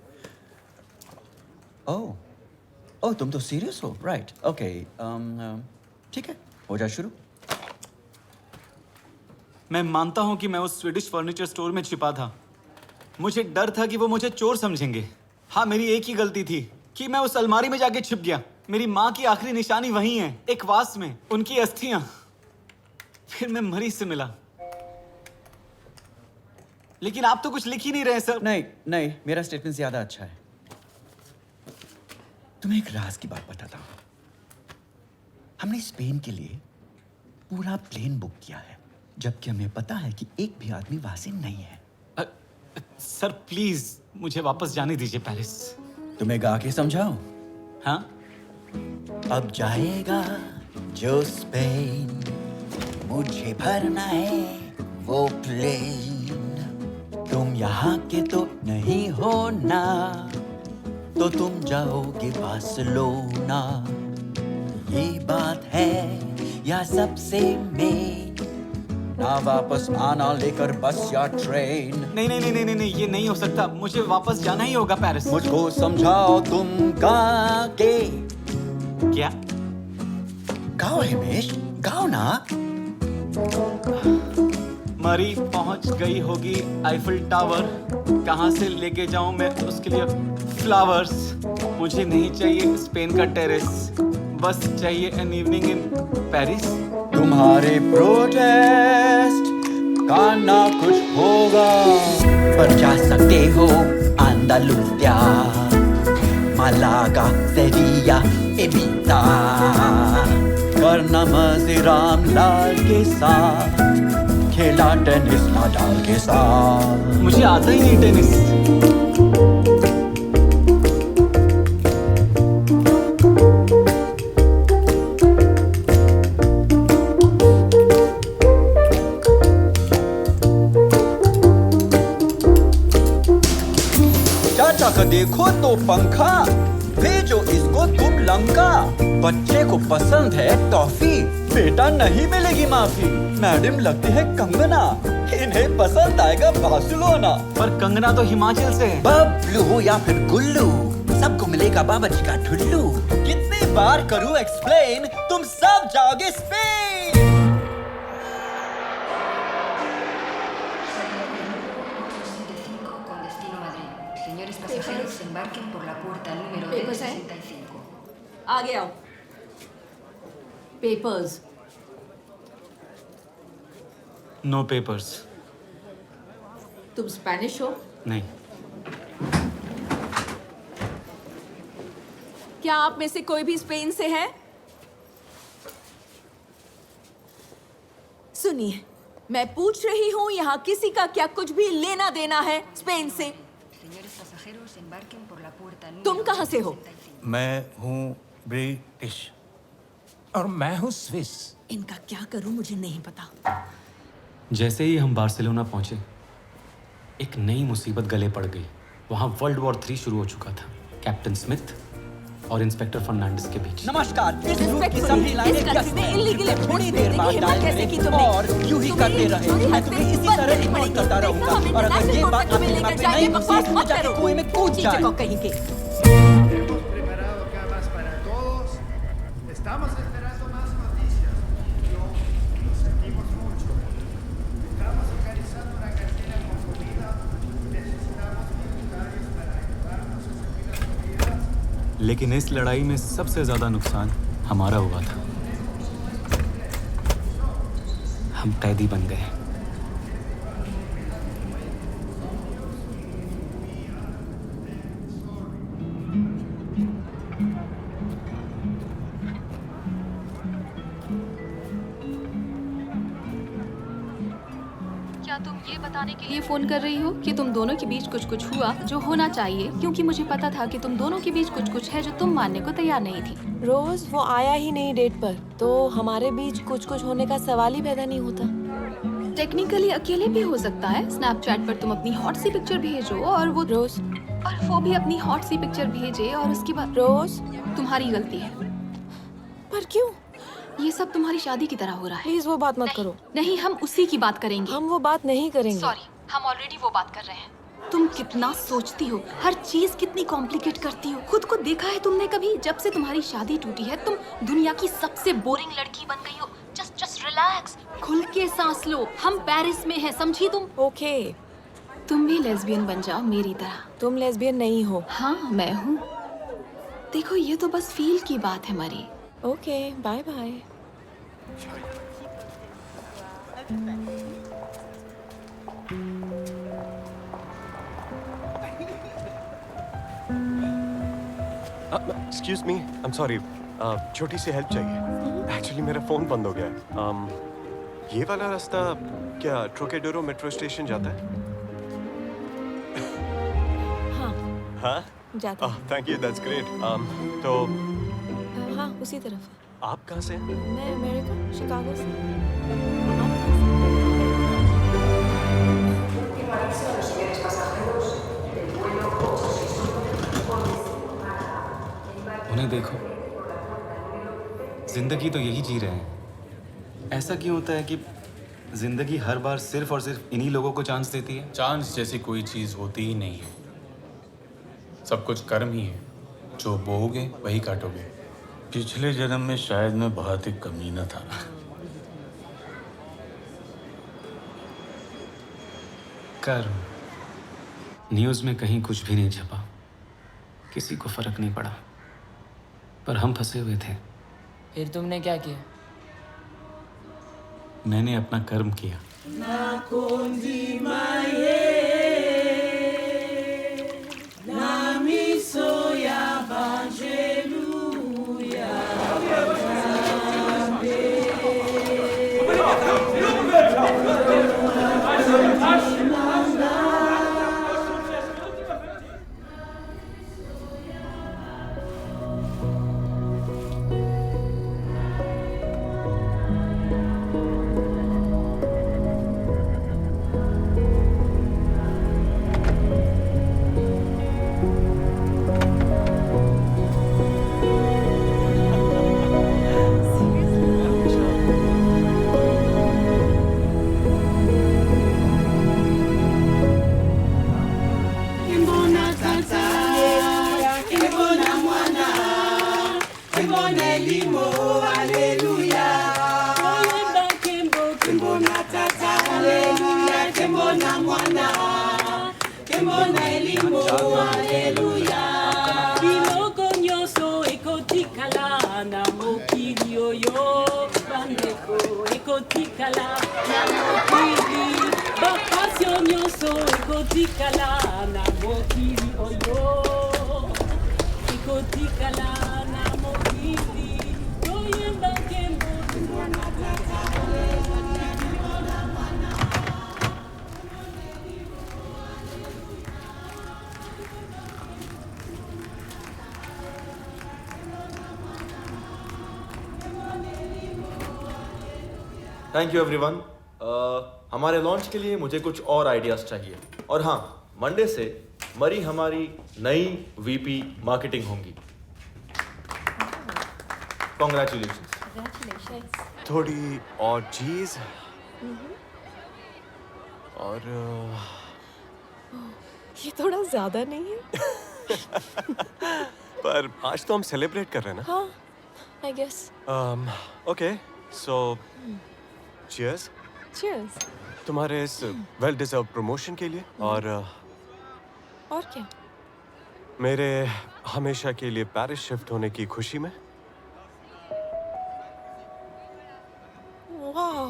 ओह तुम तो सीरियस हो, राइट? ओके, ठीक है, हो जा शुरू। मैं मानता हूं कि मैं उस स्वीडिश फर्नीचर स्टोर में छिपा था। मुझे डर था कि वो मुझे चोर समझेंगे। हाँ, मेरी एक ही गलती थी कि मैं उस अलमारी में जाके छिप गया। मेरी माँ की आखिरी निशानी वहीं है, एक वास में, उनकी अस्थियां। फिर मैं मरीज से मिला। लेकिन आप तो कुछ लिख ही नहीं रहे सर। नहीं, मेरा स्टेटमेंट ज्यादा अच्छा है। तुम्हें एक राज की बात बताता हूं। हमने स्पेन के लिए पूरा प्लेन बुक किया है, जबकि हमें पता है कि एक भी आदमी वहां से नहीं है। सर प्लीज मुझे वापस जाने दीजिए पेरिस। तुम्हें गा के समझाओ? हाँ। अब जाएगा जो स्पेन, मुझे भरना है वो प्लेन। तुम यहाँ के तो नहीं हो ना, तो तुम जाओगे बार्सिलोना। ये बात है या सबसे मेन, ना वापस आना लेकर बस या ट्रेन। नहीं, ये नहीं हो सकता। मुझे वापस जाना ही होगा पेरिस। मुझको समझाओ तुम गा के। क्या? गाओ हिमेश, गाओ ना। मरी पहुंच गई होगी आईफिल टावर। कहां से लेके जाऊं मैं उसके लिए फ्लावर्स? मुझे नहीं चाहिए स्पेन का टेरेस, बस चाहिए एन इवनिंग इन पेरिस। तुम्हारे प्रोटेस्ट का ना कुछ होगा, पर जा सकते हो अंदालुसिया। Malaga, Sevilla, Ibiza. करना मजे रामलाल के साथ, खेला टेनिस नाडाल के साथ। मुझे आता ही नहीं टेनिस। चाचा का देखो तो पंखा, भेजो इसको तुम लंका। बच्चे को पसंद है टॉफी, बेटा नहीं मिलेगी माफी। मैडम लगती है कंगना, इन्हें पसंद आएगा बार्सिलोना। पर कंगना तो हिमाचल से है। बबलू हो या फिर गुल्लू, सबको मिलेगा बाबा जी का ठुल्लू। कितनी बार करूं एक्सप्लेन, तुम सब जाओगे स्पेन। पेपर्स हैं? आगे आओ। पेपर्स। No papers. तुम स्पेनिश हो? नहीं। क्या आप में से कोई भी स्पेन से है? सुनिए, मैं पूछ रही हूँ यहाँ किसी का क्या कुछ भी लेना देना है स्पेन से? तुम कहाँ से हो? मैं हूँ ब्रिटिश और मैं हूँ स्विस। इनका क्या करूँ मुझे नहीं पता। जैसे ही हम बार्सिलोना पहुंचे, एक नई मुसीबत गले पड़ गई। वहां वर्ल्ड वॉर 3 शुरू हो चुका था, कैप्टन स्मिथ और इंस्पेक्टर फर्नांडिस के बीच। नमस्कार, इस ग्रुप की सभी लाइनें व्यस्त हैं। थोड़ी देर बाद डायल करें और यूं ही करते रहे। मैं तुम्हें इसी तरह इग्नोर करता रहूंगा और अगर ये बात आपके दिमाग में नहीं घुसी तो जाके कुएं में कूद जाए। कहेंगे। Estamos esperando más noticias. Lo sentimos mucho. Estamos organizando una cantina con comida. Necesitamos voluntarios para ayudarnos a servir las comidas. लेकिन इस लड़ाई में सबसे ज्यादा नुकसान हमारा हुआ था। हम कैदी बन गए। क्या तुम ये बताने के लिए फोन कर रही हो कि तुम दोनों के बीच कुछ कुछ हुआ जो होना चाहिए, क्योंकि मुझे पता था कि तुम दोनों के बीच कुछ कुछ है जो तुम मानने को तैयार नहीं थी। रोज वो आया ही नहीं डेट पर, तो हमारे बीच कुछ कुछ होने का सवाल ही पैदा नहीं होता। टेक्निकली अकेले भी हो सकता है। स्नैपचैट पर तुम अपनी हॉट सी पिक्चर भेजो और वो भी अपनी हॉट सी पिक्चर भेजे और उसके बाद रोज तुम्हारी गलती है। पर क्यों? ये सब तुम्हारी शादी की तरह हो रहा है। प्लीज वो बात मत करो। नहीं, हम उसी की बात करेंगे। हम वो बात नहीं करेंगे। सॉरी, हम ऑलरेडी वो बात कर रहे हैं। तुम कितना सोचती हो, हर चीज कितनी कॉम्प्लिकेट करती हो। खुद को देखा है तुमने कभी? जब से तुम्हारी शादी टूटी है तुम दुनिया की सबसे बोरिंग लड़की बन गई हो। जस्ट रिलैक्स, खुल के सांस लो। हम पेरिस में हैं, समझी तुम? ओके, तुम भी लेस्बियन बन जाओ मेरी तरह। तुम लेस्बियन नहीं हो। हाँ, मैं हूँ। देखो, ये तो बस फील की बात है मरी। Okay, bye bye. Excuse me, I am sorry, छोटी सी हेल्प चाहिए। एक्चुअली मेरा फोन बंद हो गया है। ये वाला रास्ता क्या ट्रोकेडोरो मेट्रो स्टेशन जाता है? हाँ, हाँ जाता है। Thank you, that's great. तो हाँ, उसी तरफ। आप कहाँ से हैं? मैं अमेरिका, शिकागो से। उन्हें देखो, जिंदगी तो यही जी रहे हैं। ऐसा क्यों होता है कि जिंदगी हर बार सिर्फ और सिर्फ इन्हीं लोगों को चांस देती है? चांस जैसी कोई चीज होती ही नहीं है। सब कुछ कर्म ही है, जो बोओगे वही काटोगे। पिछले जन्म में शायद मैं बहुत ही कमीना था। कर्म। न्यूज़ में कहीं कुछ भी नहीं छपा, किसी को फर्क नहीं पड़ा, पर हम फंसे हुए थे। फिर तुमने क्या किया? मैंने अपना कर्म किया। Nami soya thank you everyone. हमारे लॉन्च के लिए मुझे कुछ और आइडियाज चाहिए। और हाँ, मंडे से मरी हमारी नई वीपी मार्केटिंग होंगी। कॉन्ग्रेचुलेशंस। थोड़ी और चीज और ये थोड़ा ज्यादा नहीं है? पर आज तो हम सेलिब्रेट कर रहे हैं ना। हाँ, I guess. Okay, so cheers. Cheers. तुम्हारे इस वेल डिजर्व प्रमोशन के लिए और क्या? मेरे हमेशा के लिए पेरिस शिफ्ट होने की खुशी में। वाह,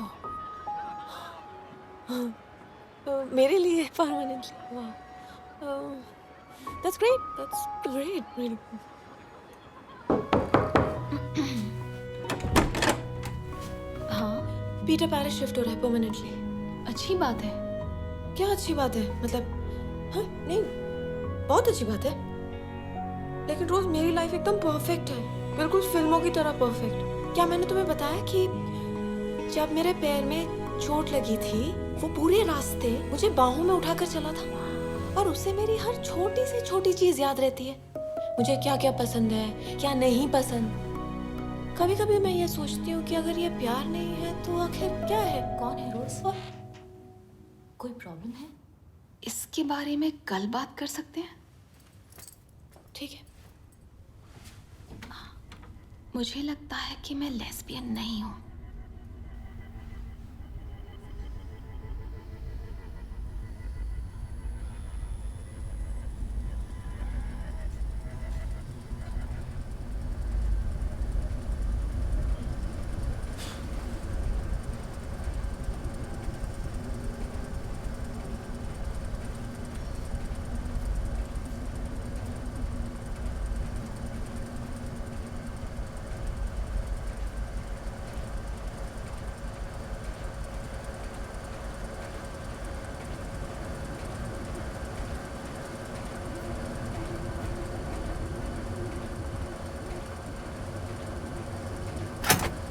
मेरे लिए परमानेंटली। वाह, that's great. That's great. Really. हाँ, पीटर पेरिस शिफ्ट हो रहा है परमानेंटली। अच्छी बात है। क्या अच्छी बात है? मतलब हाँ, नहीं, बहुत अच्छी बात है। लेकिन रोज मेरी लाइफ एकदम परफेक्ट है, बिल्कुल फिल्मों की तरह परफेक्ट। क्या मैंने तुम्हें बताया कि जब मेरे पैर में चोट लगी थी, वो पूरे रास्ते मुझे बाहों में उठाकर चला था और उससे मेरी हर छोटी से छोटी चीज याद रहती है। मुझे क्या क्या पसंद है, क्या नहीं पसंद। कभी कभी मैं ये सोचती हूँ कि अगर ये प्यार नहीं है तो आखिर क्या है? कौन है रोज? कोई प्रॉब्लम है? इसके बारे में कल बात कर सकते हैं? ठीक है। मुझे लगता है कि मैं लेस्बियन नहीं हूँ।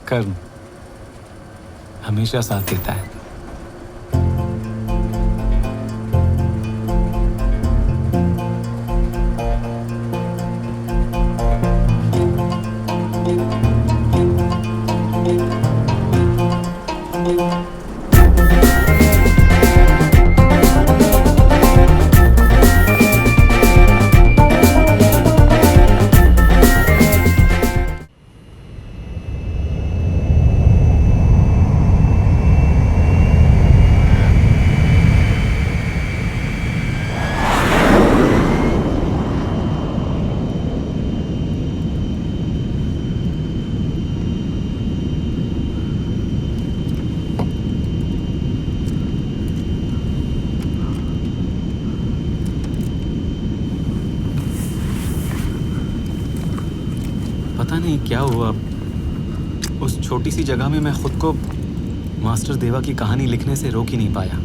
कर्म हमेशा साथ देता है। पता नहीं क्या हुआ, उस छोटी सी जगह में मैं खुद को मास्टर देवा की कहानी लिखने से रोक ही नहीं पाया।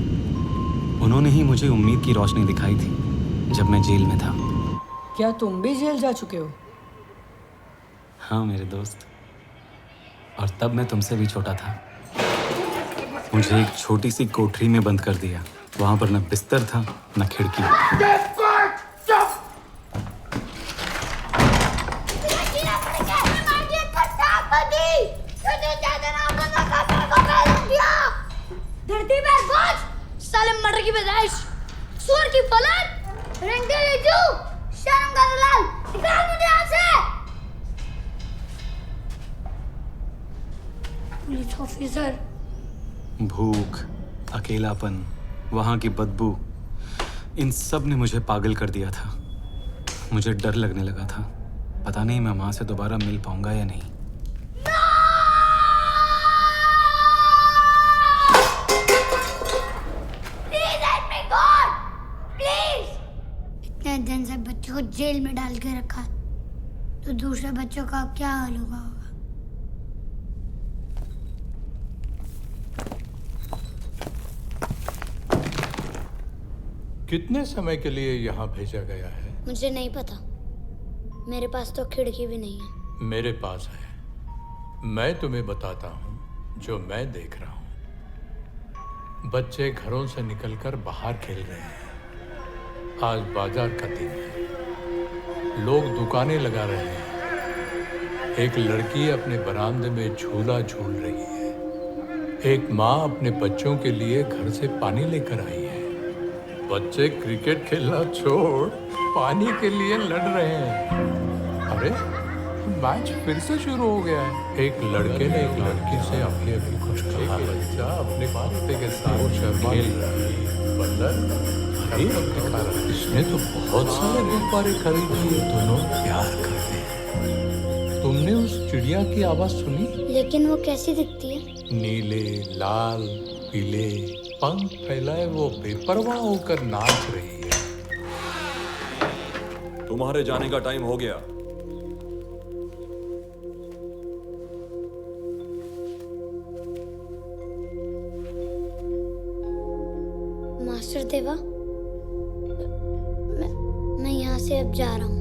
उन्होंने ही मुझे उम्मीद की रोशनी दिखाई थी जब मैं जेल में था। क्या तुम भी जेल जा चुके हो? हाँ मेरे दोस्त, और तब मैं तुमसे भी छोटा था। मुझे एक छोटी सी कोठरी में बंद कर दिया। वहां पर न बिस्तर था न खिड़की। धरती पर बोझ, साले मटर की पैदाइश, सूअर की फलन, रंगीले जू, शर्म का दलाल, निकाल मुझे यहाँ से। Police officer. भूख, अकेलापन, वहां की बदबू, इन सब ने मुझे पागल कर दिया था। मुझे डर लगने लगा था, पता नहीं मैं माँ से दोबारा मिल पाऊंगा या नहीं। इतने दिन से बच्चों को जेल में डाल के रखा, तो दूसरे बच्चों का क्या हाल होगा? कितने समय के लिए यहाँ भेजा गया है? मुझे नहीं पता, मेरे पास तो खिड़की भी नहीं है। मेरे पास है। मैं तुम्हें बताता हूँ जो मैं देख रहा हूँ। बच्चे घरों से निकलकर बाहर खेल रहे हैं। आज बाजार का दिन है। लोग दुकानें लगा रहे हैं। एक लड़की अपने बरामदे में झूला झूल रही है। एक माँ अपने बच्चों के लिए घर से पानी लेकर आई है। बच्चे क्रिकेट खेलना छोड़ पानी के लिए लड़ रहे हैं। अरे मैच फिर से शुरू हो गया है। एक लड़के ने एक लड़की से अभी कुछ कहा। बच्चा अपने कुत्ते के साथ खेल रहा है। बंदर इसने तो बहुत सारे गुब्बारे खरीद लिए। दोनों प्यार करते हैं। तुमने उस चिड़िया की आवाज सुनी? लेकिन वो कैसी दिखती है? नीले, लाल, पीले पंख फैलाए वो बेपरवाह होकर नाच रही है। तुम्हारे जाने का टाइम हो गया। मास्टर देवा, मैं यहाँ से अब जा रहा हूँ।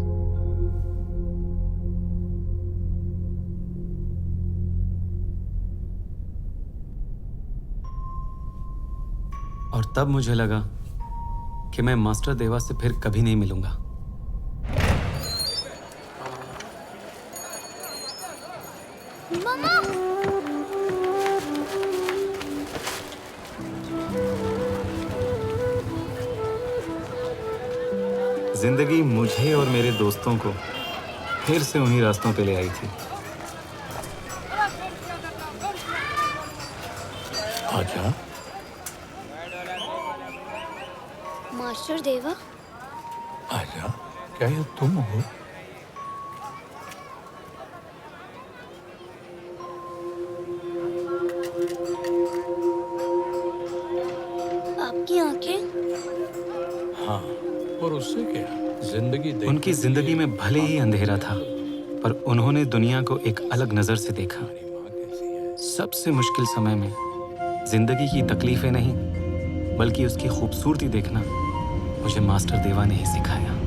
और तब मुझे लगा कि मैं मास्टर देवा से फिर कभी नहीं मिलूंगा। मामा! जिंदगी मुझे और मेरे दोस्तों को फिर से उन्हीं रास्तों पे ले आई थी। आजा। मास्टर देवा, आजा। क्या ये तुम हो? आपकी आंखें? हाँ, और उससे क्या? जिंदगी उनकी जिंदगी में भले ही अंधेरा था, पर उन्होंने दुनिया को एक अलग नजर से देखा। सबसे मुश्किल समय में जिंदगी की तकलीफें नहीं, बल्कि उसकी खूबसूरती देखना मुझे मास्टर देवा ने ही सिखाया।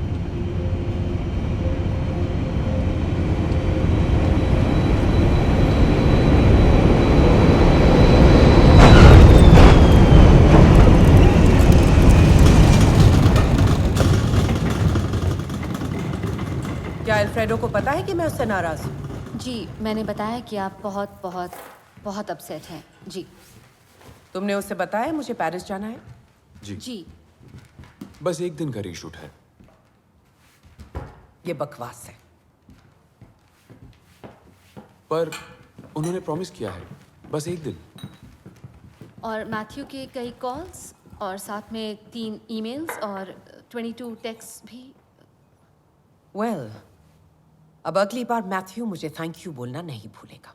क्या अल्फ्रेडो को पता है कि मैं उससे नाराज हूँ? जी, मैंने बताया कि आप बहुत बहुत बहुत अपसेट हैं। जी। तुमने उससे बताया मुझे पेरिस जाना है? जी। जी। बस एक दिन का रीशूट है। ये बकवास है। पर उन्होंने प्रॉमिस किया है, बस एक दिन। और मैथ्यू के कई कॉल्स और साथ में 3 ईमेल्स और 22 टेक्स्ट भी। वेल, अब अगली बार मैथ्यू मुझे थैंक यू बोलना नहीं भूलेगा।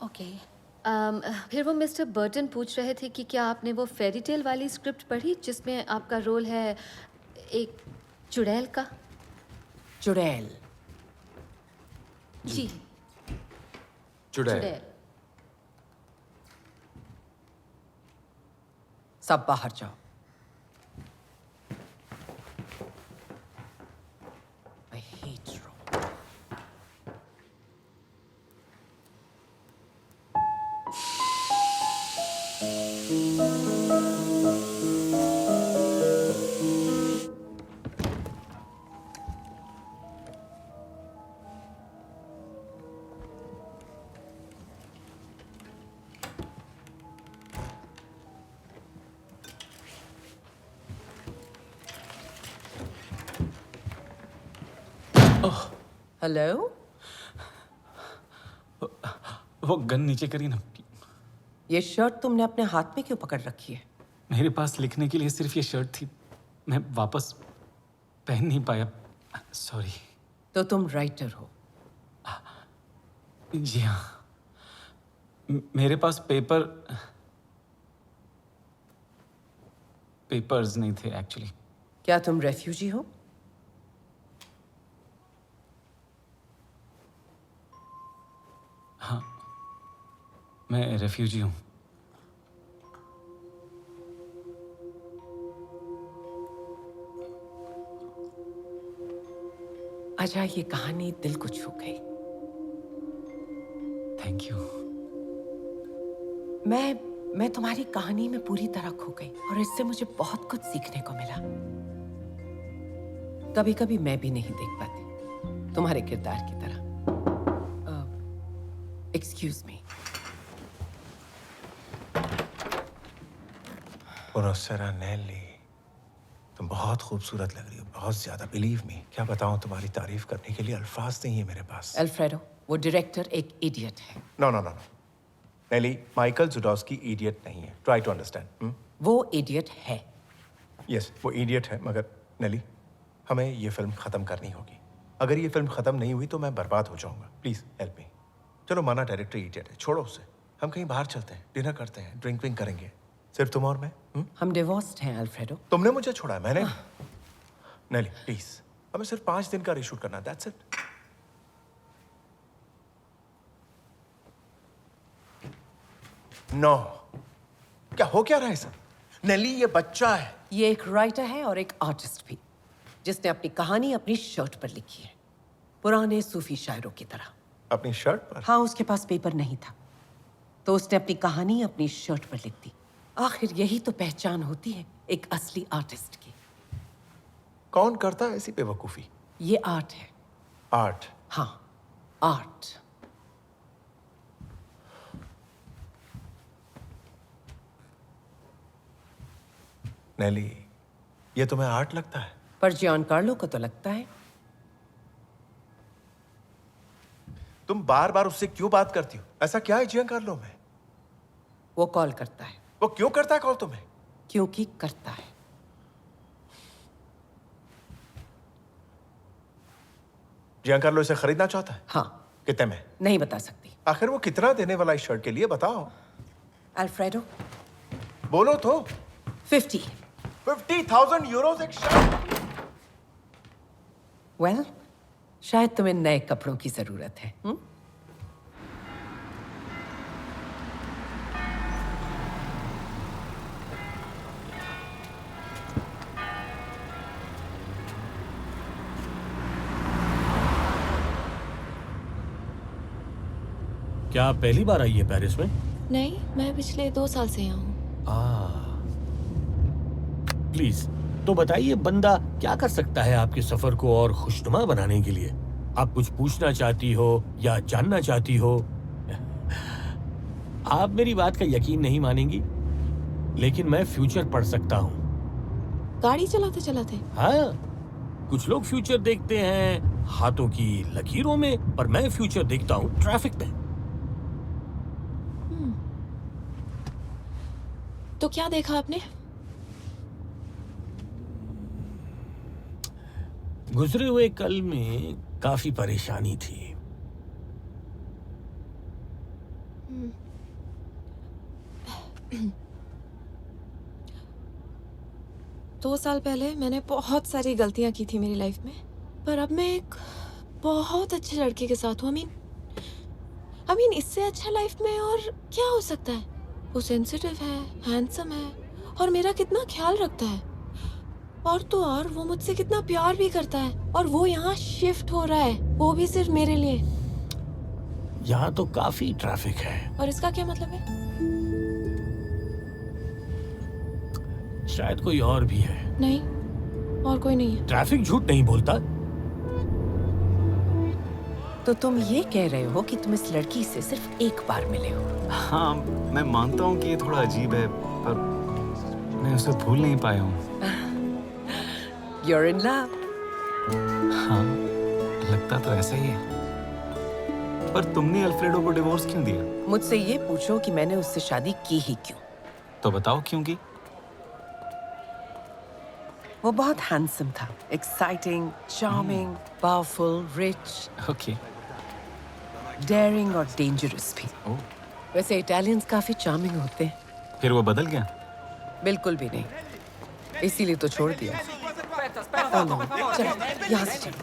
ओके। फिर वो मिस्टर बर्टन पूछ रहे थे कि क्या आपने वो फेरी टेल वाली स्क्रिप्ट पढ़ी जिसमें आपका रोल है एक चुड़ैल का? चुड़ैल? जी। चुड़ैल। सब बाहर जाओ। I hate Rome. हेलो? वो गन नीचे करिए ना। ये शर्ट तुमने अपने हाथ में क्यों पकड़ रखी है? मेरे पास लिखने के लिए सिर्फ ये शर्ट थी, मैं वापस पहन नहीं पाया, सॉरी। तो तुम राइटर हो? जी हाँ, मेरे पास पेपर्स नहीं थे एक्चुअली। क्या तुम रेफ्यूजी हो? हाँ, मैं रेफ्यूजी हूँ। अजा, ये कहानी दिल को छू गई। Thank you. मैं तुम्हारी कहानी में पूरी तरह खो गई और इससे मुझे बहुत कुछ सीखने को मिला। कभी कभी मैं भी नहीं देख पाती तुम्हारे किरदार की तरह। Excuse me. पुनस्सरा नेली, तुम बहुत खूबसूरत लग रही हो, बहुत ज्यादा। बिलीव मी, क्या बताऊं, तुम्हारी तारीफ करने के लिए अल्फाज नहीं है मेरे पास। अल्फ्रेडो, वो डायरेक्टर एक इडियट है। No no no no Nelly, Michael Judoski idiot नहीं है। Try to understand. वो इडियट है। यस, वो इडियट है, मगर नेली, हमें ये फिल्म खत्म करनी होगी। अगर ये फिल्म खत्म नहीं हुई तो मैं बर्बाद हो जाऊंगा। Please help me. चलो माना डायरेक्टर इडियट है, छोड़ो उसे। हम कहीं बाहर चलते हैं, डिनर करते हैं, ड्रिंक विंक करेंगे, सिर्फ तुम और मैं। हम डिवोर्स्ड हैं अल्फ्रेडो। तुमने मुझे छोड़ा, मैंने। नेली प्लीज, हमें सिर्फ 5 दिन का रीशूट करना, दैट्स इट। नो, क्या हो क्या रहा है सर? नेली, ये बच्चा है। ये एक राइटर है और एक आर्टिस्ट भी, जिसने अपनी कहानी अपनी शर्ट पर लिखी है, पुराने सूफी शायरों की तरह। अपनी शर्ट पर? हाँ, उसके पास पेपर नहीं था तो उसने अपनी कहानी अपनी शर्ट पर लिख दी। आखिर यही तो पहचान होती है एक असली आर्टिस्ट की। कौन करता है ऐसी बेवकूफी? ये आर्ट है। आर्ट? हाँ, आर्ट। नेली, ये तुम्हें आर्ट लगता है? पर जियान कार्लो को तो लगता है। तुम बार बार उससे क्यों बात करती हो? ऐसा क्या है जियान कार्लो में? वो कॉल करता है। वो क्यों करता है कॉल तुम्हें? क्योंकि करता है। जियान कार्लो इसे खरीदना चाहता है? हाँ। कितने में? नहीं बता सकती। आखिर वो कितना देने वाला इस शर्ट के लिए, बताओ। अल्फ्रेडो, बोलो तो। 50,000 यूरोस एक शर्ट। वेल, शायद तुम्हें नए कपड़ों की जरूरत है। क्या आप पहली बार आई है पेरिस में? नहीं, मैं पिछले 2 साल से यहाँ हूँ। प्लीज, तो बताइए बंदा क्या कर सकता है आपके सफर को और खुशनुमा बनाने के लिए? आप कुछ पूछना चाहती हो या जानना चाहती हो? आप मेरी बात का यकीन नहीं मानेंगी, लेकिन मैं फ्यूचर पढ़ सकता हूँ। गाड़ी चलाते चलाते? हाँ, कुछ लोग फ्यूचर देखते हैं हाथों की लकीरों में, पर मैं फ्यूचर देखता हूँ ट्रैफिक में। तो क्या देखा आपने? गुजरे हुए कल में काफी परेशानी थी। दो साल पहले मैंने बहुत सारी गलतियां की थी मेरी लाइफ में, पर अब मैं एक बहुत अच्छे लड़के के साथ हूँ। I mean, इससे अच्छा लाइफ में और क्या हो सकता है? वो सेंसिटिव है, हैंडसम है और मेरा कितना ख्याल रखता है। और तो और वो मुझसे कितना प्यार भी करता है। और वो यहाँ शिफ्ट हो रहा है, वो भी सिर्फ मेरे लिए। यहाँ तो काफी ट्रैफिक है। और इसका क्या मतलब है? शायद कोई और भी है। नहीं, और कोई नहीं है। ट्रैफिक झूठ नहीं बोलता। तो तुम ये कह रहे हो कि तुम इस लड़की से सिर्फ एक बार मिले हो? हाँ, मैं मानता हूँ कि ये थोड़ा अजीब है, पर मैं उसे भूल नहीं पाया हूँ। You're in love. हाँ, लगता तो ऐसा ही है। पर तुमने अल्फ्रेडो को डिवोर्स क्यों दिया? मुझसे ये पूछो कि मैंने उससे शादी की ही क्यों? तो बताओ क्यों की? वो बहुत हैंडसम था, exciting, charming, powerful, rich, okay, daring और डेंजरस भी। वैसे इटालियंस काफी चार्मिंग होते हैं। फिर वो बदल गया? बिल्कुल भी नहीं, इसीलिए तो छोड़ दिया। चलो, यहाँ से चलो।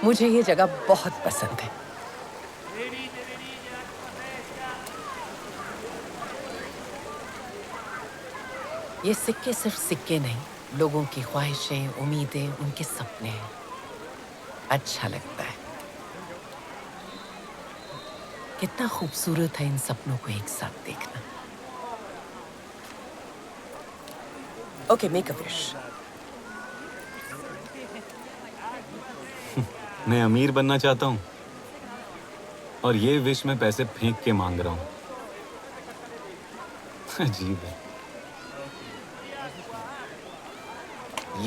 मुझे ये जगह बहुत पसंद है। ये सिक्के सिर्फ सिक्के नहीं, लोगों की ख्वाहिशें, उम्मीदें, उनके सपने हैं। अच्छा लगता है। कितना खूबसूरत है इन सपनों को एक साथ देखना। Okay, make a wish. मैं अमीर बनना चाहता हूँ और ये विश मैं पैसे फेंक के मांग रहा हूँ। अजीब है।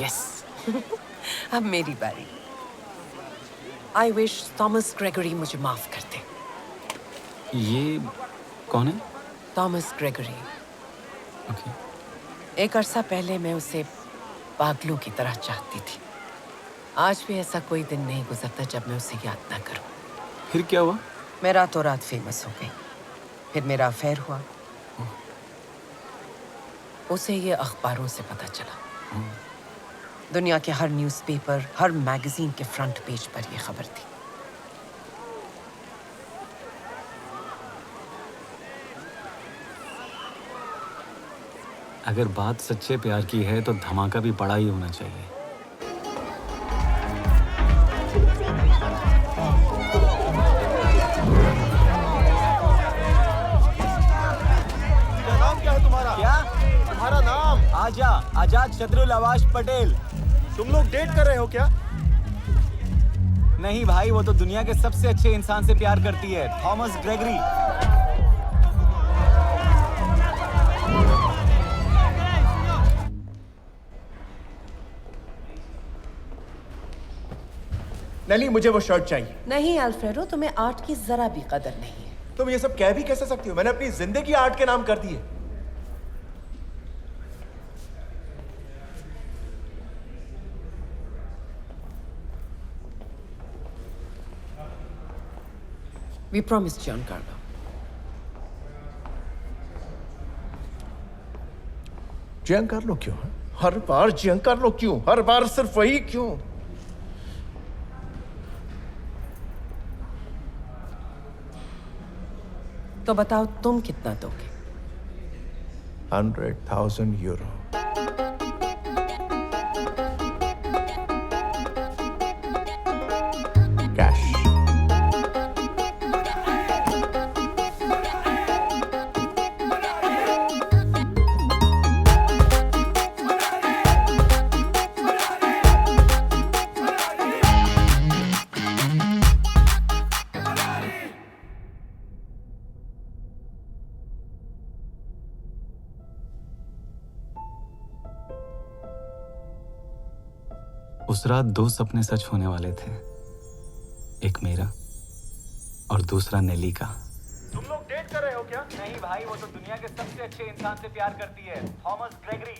यस, अब मेरी बारी। आई विश थॉमस ग्रेगरी मुझे माफ कर दे। ये कौन है? Thomas Gregory. ओके। एक अरसा पहले मैं उसे पागलों की तरह चाहती थी। आज भी ऐसा कोई दिन नहीं गुजरता जब मैं उसे याद ना करूं। फिर क्या हुआ? मैं रातों रात फेमस हो गई। फिर मेरा अफेयर हुआ। उसे ये अखबारों से पता चला। दुनिया के हर न्यूज़पेपर, हर मैगजीन के फ्रंट पेज पर यह खबर थी। अगर बात सच्चे प्यार की है तो धमाका भी बड़ा ही होना चाहिए। नाम क्या है तुम्हारा? क्या? तुम्हारा नाम? आजाद शत्रुल आवाज पटेल। तुम लोग डेट कर रहे हो क्या? नहीं भाई, वो तो दुनिया के सबसे अच्छे इंसान से प्यार करती है, थॉमस ग्रेगरी। नली, मुझे वो शर्ट चाहिए। नहीं अल्फ्रेडो, तुम्हें आर्ट की जरा भी कदर नहीं है। तुम ये सब कह भी कैसे सकती हो? मैंने अपनी जिंदगी आर्ट के नाम कर दी है। We promised Giancarlo. जियांकार्लो क्यों है? हर बार जियांकार्लो क्यों? हर बार सिर्फ वही क्यों? तो बताओ तुम कितना दोगे? 100,000 यूरो। कैश। उस रात दो सपने सच होने वाले थे, एक मेरा और दूसरा नेली का। तुम लोग डेट कर रहे हो क्या? नहीं भाई, वो तो दुनिया के सबसे अच्छे इंसान से प्यार करती है, थॉमस ग्रेगरी।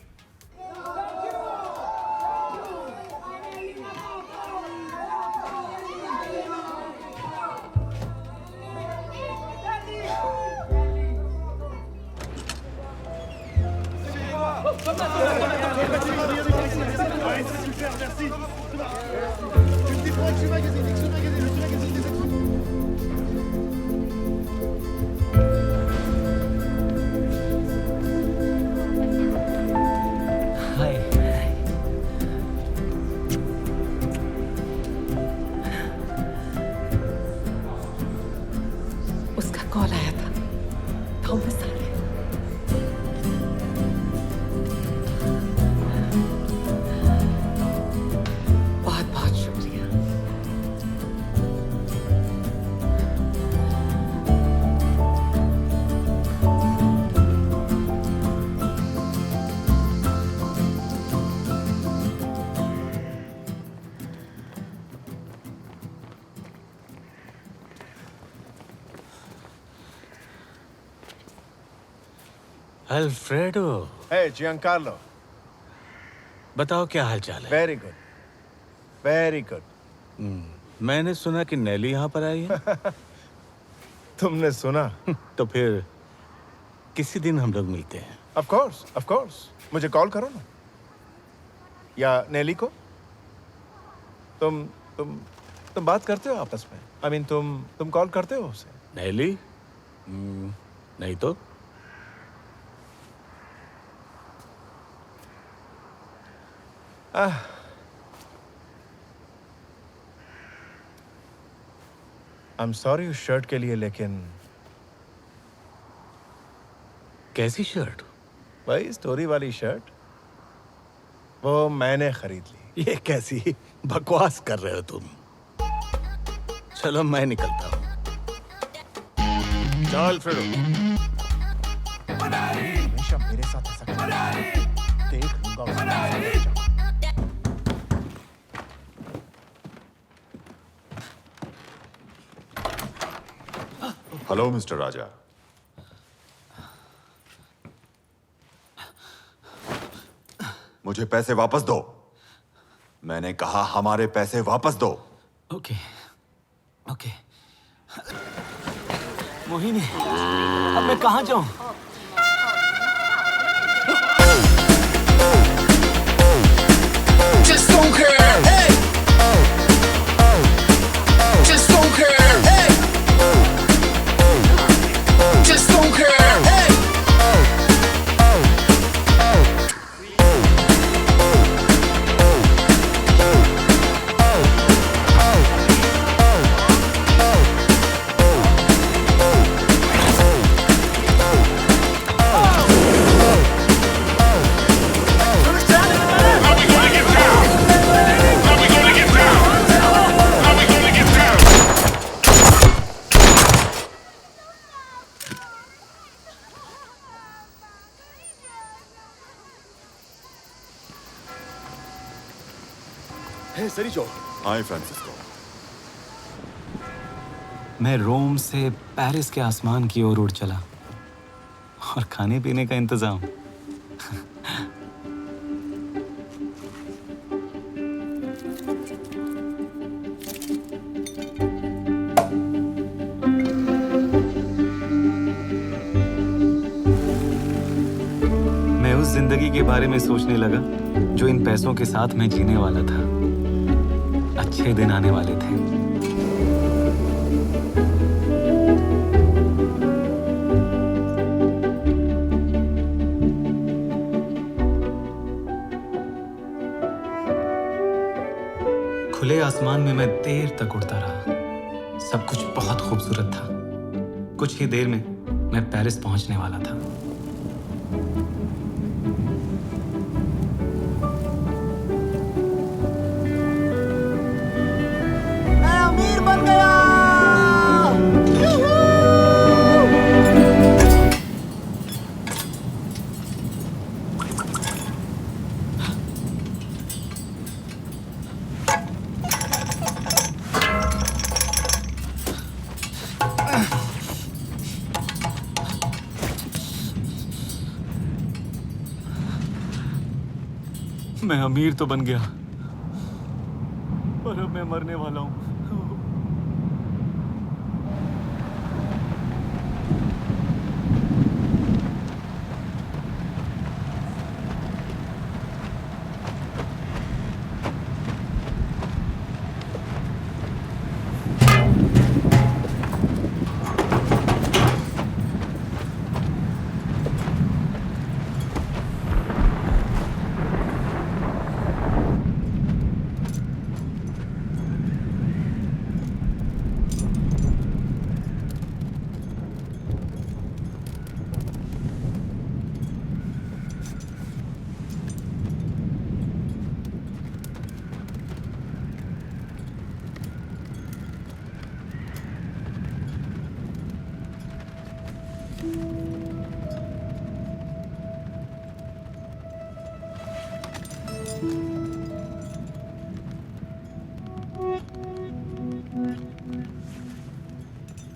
अल्फ्रेडो। हे जियांकार्लो। बताओ क्या हाल चाल है? Very good, very good. मैंने सुना कि नेली यहाँ पर आई है। तुमने सुना? तो फिर किसी दिन हम लोग मिलते हैं। Of course. मुझे कॉल करो ना, या नेली को। तुम बात करते हो आपस में? आई मीन तुम कॉल करते हो उसे? नेली? नहीं तो। आई एम सॉरी उस शर्ट के लिए, लेकिन कैसी शर्ट? वही स्टोरी वाली शर्ट, वो मैंने खरीद ली। ये कैसी बकवास कर रहे हो तुम? चलो मैं निकलता हूँ। चल फ्रेडो। हमेशा मेरे साथ ऐसा करना। देख लूंगा उसे। हेलो मिस्टर राजा। मुझे पैसे वापस दो। मैंने कहा हमारे पैसे वापस दो। ओके। मोहिनी, अब मैं कहाँ जाऊँ? Just don't care, hey. Just don't care, hey. Just don't care, hey. Hey सरीजो। Hi Francisco. मैं रोम से पेरिस के आसमान की ओर उड़ चला और खाने पीने का इंतजाम। मैं उस जिंदगी के बारे में सोचने लगा जो इन पैसों के साथ मैं जीने वाला था। अच्छे दिन आने वाले थे। खुले आसमान में मैं देर तक उड़ता रहा। सब कुछ बहुत खूबसूरत था। कुछ ही देर में मैं पेरिस पहुंचने वाला था। मैं अमीर बन गया। मैं अमीर तो बन गया, पर अब मैं मरने वाला हूँ।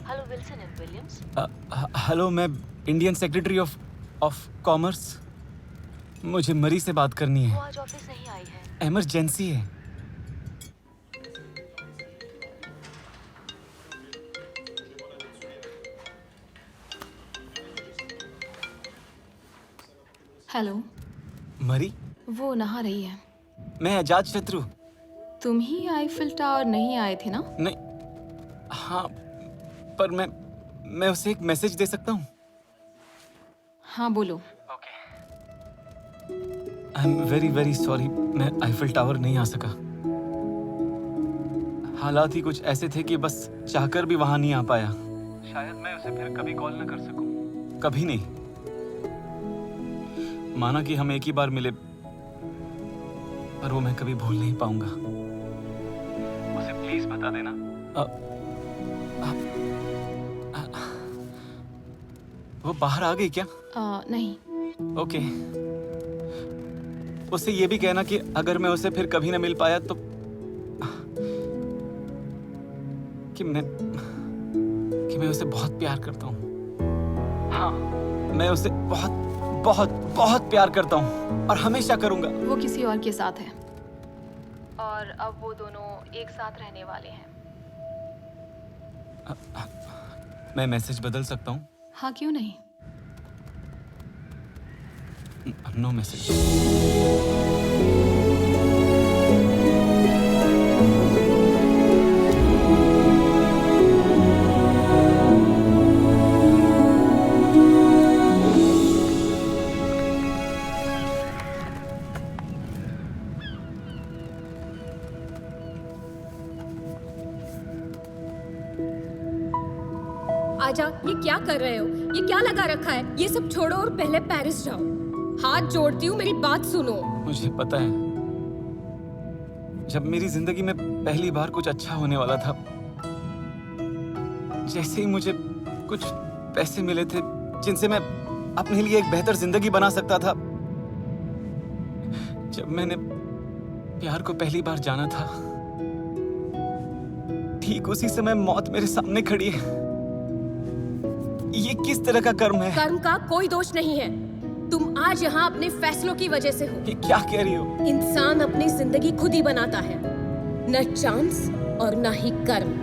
Hello Wilson and Williams. Hello, मैं Indian secretary of of commerce. मुझे मरी से बात करनी है। वो आज ऑफिस नहीं आई है। इमरजेंसी है। हेलो। मरी, वो नहा रही है। मैं अजात शत्रु। तुम ही आईफिल टावर नहीं आए थे ना? नहीं, हाँ, पर मैं उसे एक मैसेज दे सकता हूँ? हाँ बोलो। I am very very sorry, मैं आईफिल टावर नहीं आ सका। हालात ही कुछ ऐसे थे कि बस चाहकर भी वहां नहीं आ पाया। शायद मैं उसे फिर कभी कॉल न कर सकूं। कभी नहीं। माना कि हम एक ही बार मिले, पर वो मैं कभी भूल नहीं पाऊंगा। उसे प्लीज बता देना। वो बाहर आ गई क्या? नहीं। ओके। उससे ये भी कहना कि अगर मैं उसे फिर कभी न मिल पाया तो कि मैं उसे बहुत प्यार करता हूँ। हाँ, मैं उसे बहुत बहुत बहुत प्यार करता हूँ और हमेशा करूंगा। वो किसी और के साथ है और अब वो दोनों एक साथ रहने वाले हैं। मैं मैसेज बदल सकता हूँ? हाँ, क्यों नहीं। No message. आजा, ये क्या कर रहे हो? ये क्या लगा रखा है? ये सब छोड़ो और पहले पेरिस जाओ। हाथ जोड़ती हूँ, मेरी बात सुनो। मुझे पता है, जब मेरी जिंदगी में पहली बार कुछ अच्छा होने वाला था, जैसे ही मुझे कुछ पैसे मिले थे जिनसे मैं अपने लिए एक बेहतर जिंदगी बना सकता था, जब मैंने प्यार को पहली बार जाना था, ठीक उसी समय मौत मेरे सामने खड़ी है। ये किस तरह का कर्म है? कर्म का कोई दोष नहीं है। तुम आज यहाँ अपने फैसलों की वजह से हो। ये क्या कह रही हो? इंसान अपनी जिंदगी खुद ही बनाता है, न चांस और न ही कर्म।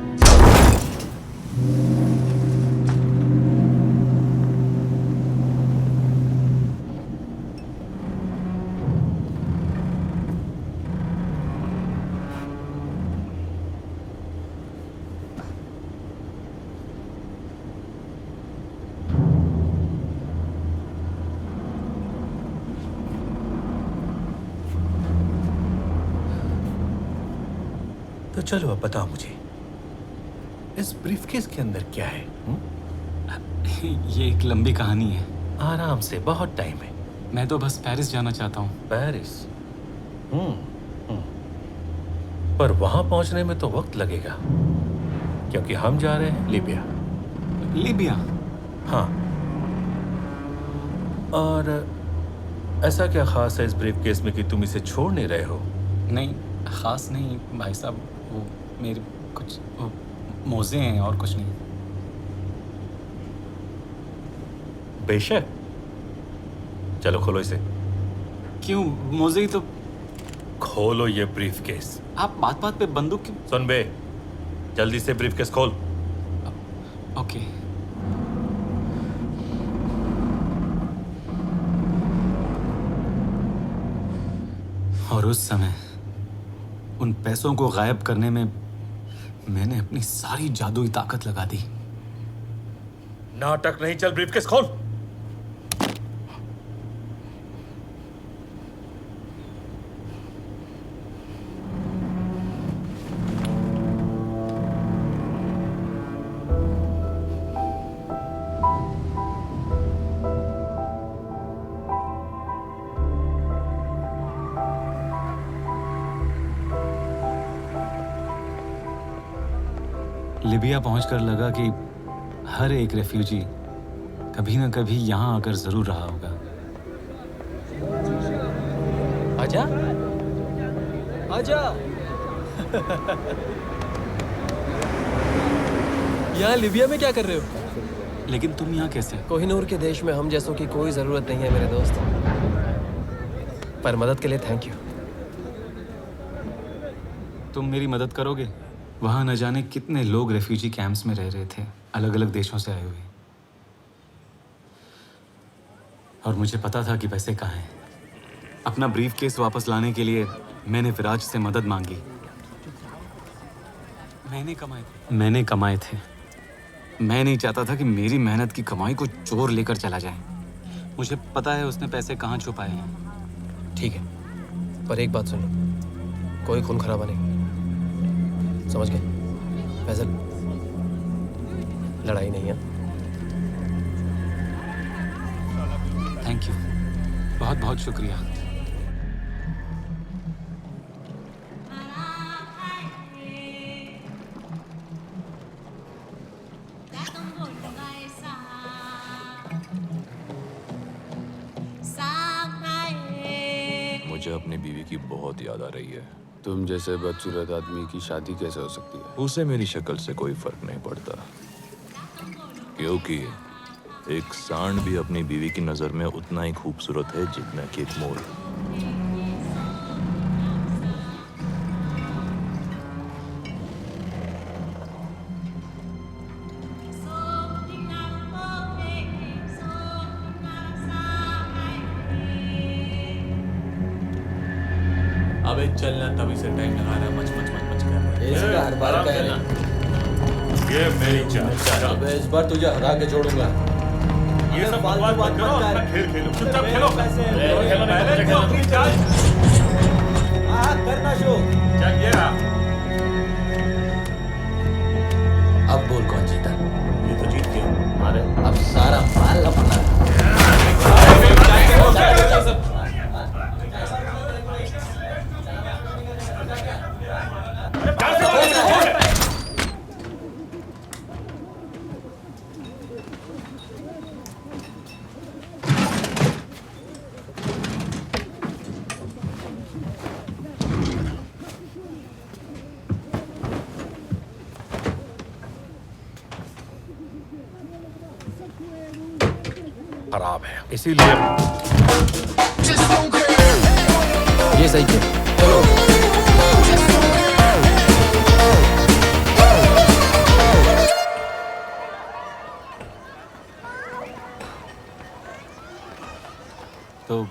तो चलो अब बताओ मुझे, इस ब्रीफकेस के अंदर क्या है? ये एक लंबी कहानी है। आराम से, बहुत टाइम है। मैं तो बस पेरिस जाना चाहता हूँ। पेरिस? पर वहां पहुंचने में तो वक्त लगेगा, क्योंकि हम जा रहे हैं लीबिया। लीबिया? हाँ। और ऐसा क्या खास है इस ब्रीफकेस में कि तुम इसे छोड़ नहीं रहे हो? नहीं, खास नहीं भाई साहब, वो मेरे कुछ मोजे हैं और कुछ नहीं। बेशक। चलो खोलो इसे। क्यों? मोजे ही तो। खोलो ये ब्रीफकेस। आप बात बात पे बंदूक क्यों? सुन बे, जल्दी से ब्रीफकेस खोल। ओके। और उस समय उन पैसों को गायब करने में मैंने अपनी सारी जादुई ताकत लगा दी। नाटक नहीं, चल ब्रीफकेस खोल। लिबिया पहुंचकर लगा कि हर एक रेफ्यूजी कभी ना कभी यहां आकर जरूर रहा होगा। आजा, आजा। यहाँ लिबिया में क्या कर रहे हो? लेकिन तुम यहाँ कैसे? कोहिनूर के देश में हम जैसों की कोई ज़रूरत नहीं है मेरे दोस्त, पर मदद के लिए थैंक यू। तुम मेरी मदद करोगे? वहाँ न जाने कितने लोग रेफ्यूजी कैंप्स में रह रहे थे, अलग अलग देशों से आए हुए, और मुझे पता था कि पैसे कहाँ हैं। अपना ब्रीफ केस वापस लाने के लिए मैंने विराज से मदद मांगी। मैंने कमाए थे। मैं नहीं चाहता था कि मेरी मेहनत की कमाई को चोर लेकर चला जाए। मुझे पता है उसने पैसे कहाँ छुपाए हैं। ठीक है, पर एक बात सुन लो, कोई खून खराबा नहीं, समझ गए? फैजल, लड़ाई नहीं है। थैंक यू, बहुत बहुत शुक्रिया। मुझे अपनी बीवी की बहुत याद आ रही है। तुम जैसे बदसूरत आदमी की शादी कैसे हो सकती है? उसे मेरी शक्ल से कोई फर्क नहीं पड़ता, क्योंकि एक सांड भी अपनी बीवी की नजर में उतना ही खूबसूरत है जितना कि एक मोर। अबे चलना, तभी से टाइम लगा रहा है, मच मच मच मच कर रहा है। इसका हर बार का है। ये मेरी चाल। अबे इस बार तुझे हरा के छोड़ूंगा। ये सब बकवास मत करो, अपना खेल खेलो, चुपचाप खेलो। खेलो पहले तू अपनी चाल। करना शो। चल ये रहा। अब बोल कौन जीता? ये तो जीत गया। अरे अब सारा माल अपना। खराब है, इसीलिए ये सही किया। चलो तो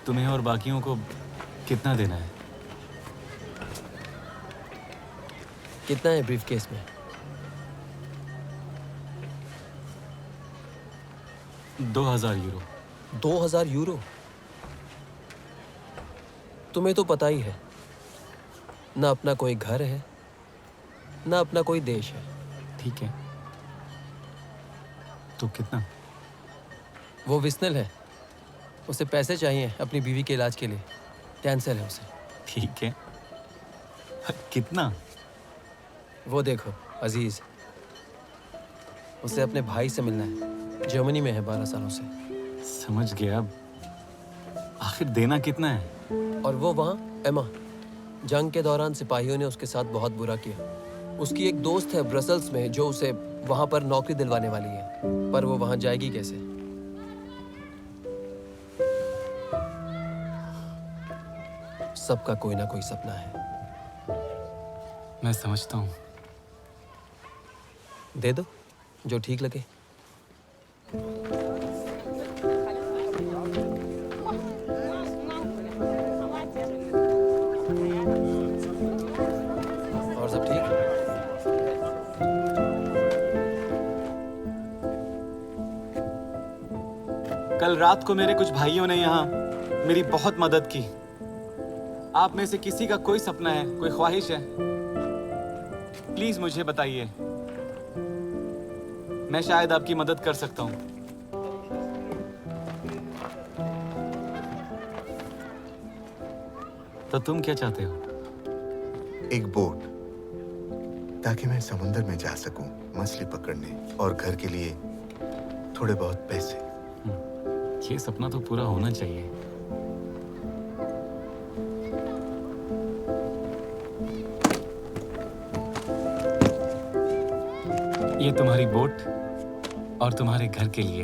तुम्हें और बाकियों को कितना देना है? कितना है ब्रीफ केस में? 2000 यूरो। 2000 यूरो? तुम्हें तो पता ही है, ना अपना कोई घर है, ना अपना कोई देश है। ठीक है, तो कितना? वो विस्नल है, उसे पैसे चाहिए अपनी बीवी के इलाज के लिए, कैंसर है उसे। ठीक है, कितना? वो देखो अजीज, उसे अपने भाई से मिलना है, जर्मनी में है 12 सालों से। समझ गया, आखिर देना कितना है? और वो वहाँ एमा, जंग के दौरान सिपाहियों ने उसके साथ बहुत बुरा किया। उसकी एक दोस्त है ब्रसल्स में जो उसे वहाँ पर नौकरी दिलवाने वाली है, पर वो वहाँ जाएगी कैसे? सबका कोई ना कोई सपना है। मैं समझता हूँ। दे दो जो ठीक लगे। और सब ठीक? कल रात को मेरे कुछ भाइयों ने यहाँ मेरी बहुत मदद की। आप में से किसी का कोई सपना है, कोई ख्वाहिश है, प्लीज मुझे बताइए, मैं शायद आपकी मदद कर सकता हूँ। तो तुम क्या चाहते हो? एक बोट, ताकि मैं समुंदर में जा सकूं मछली पकड़ने, और घर के लिए थोड़े बहुत पैसे। ये सपना तो पूरा होना चाहिए। ये तुम्हारी बोट और तुम्हारे घर के लिए।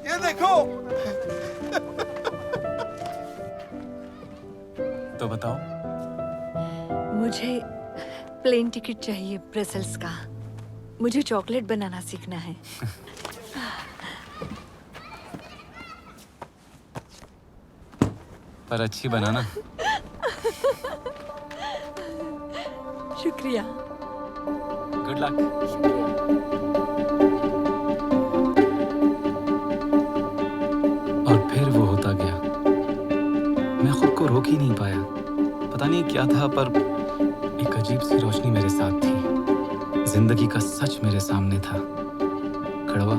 ये देखो। तो बताओ। मुझे प्लेन टिकट चाहिए ब्रसेल्स का। मुझे चॉकलेट बनाना सीखना है। पर अच्छी बनाना। शुक्रिया। Good luck. और फिर वो होता गया। मैं खुद को रोक ही नहीं पाया। पता नहीं क्या था, पर एक अजीब सी रोशनी मेरे साथ थी। जिंदगी का सच मेरे सामने था, कड़वा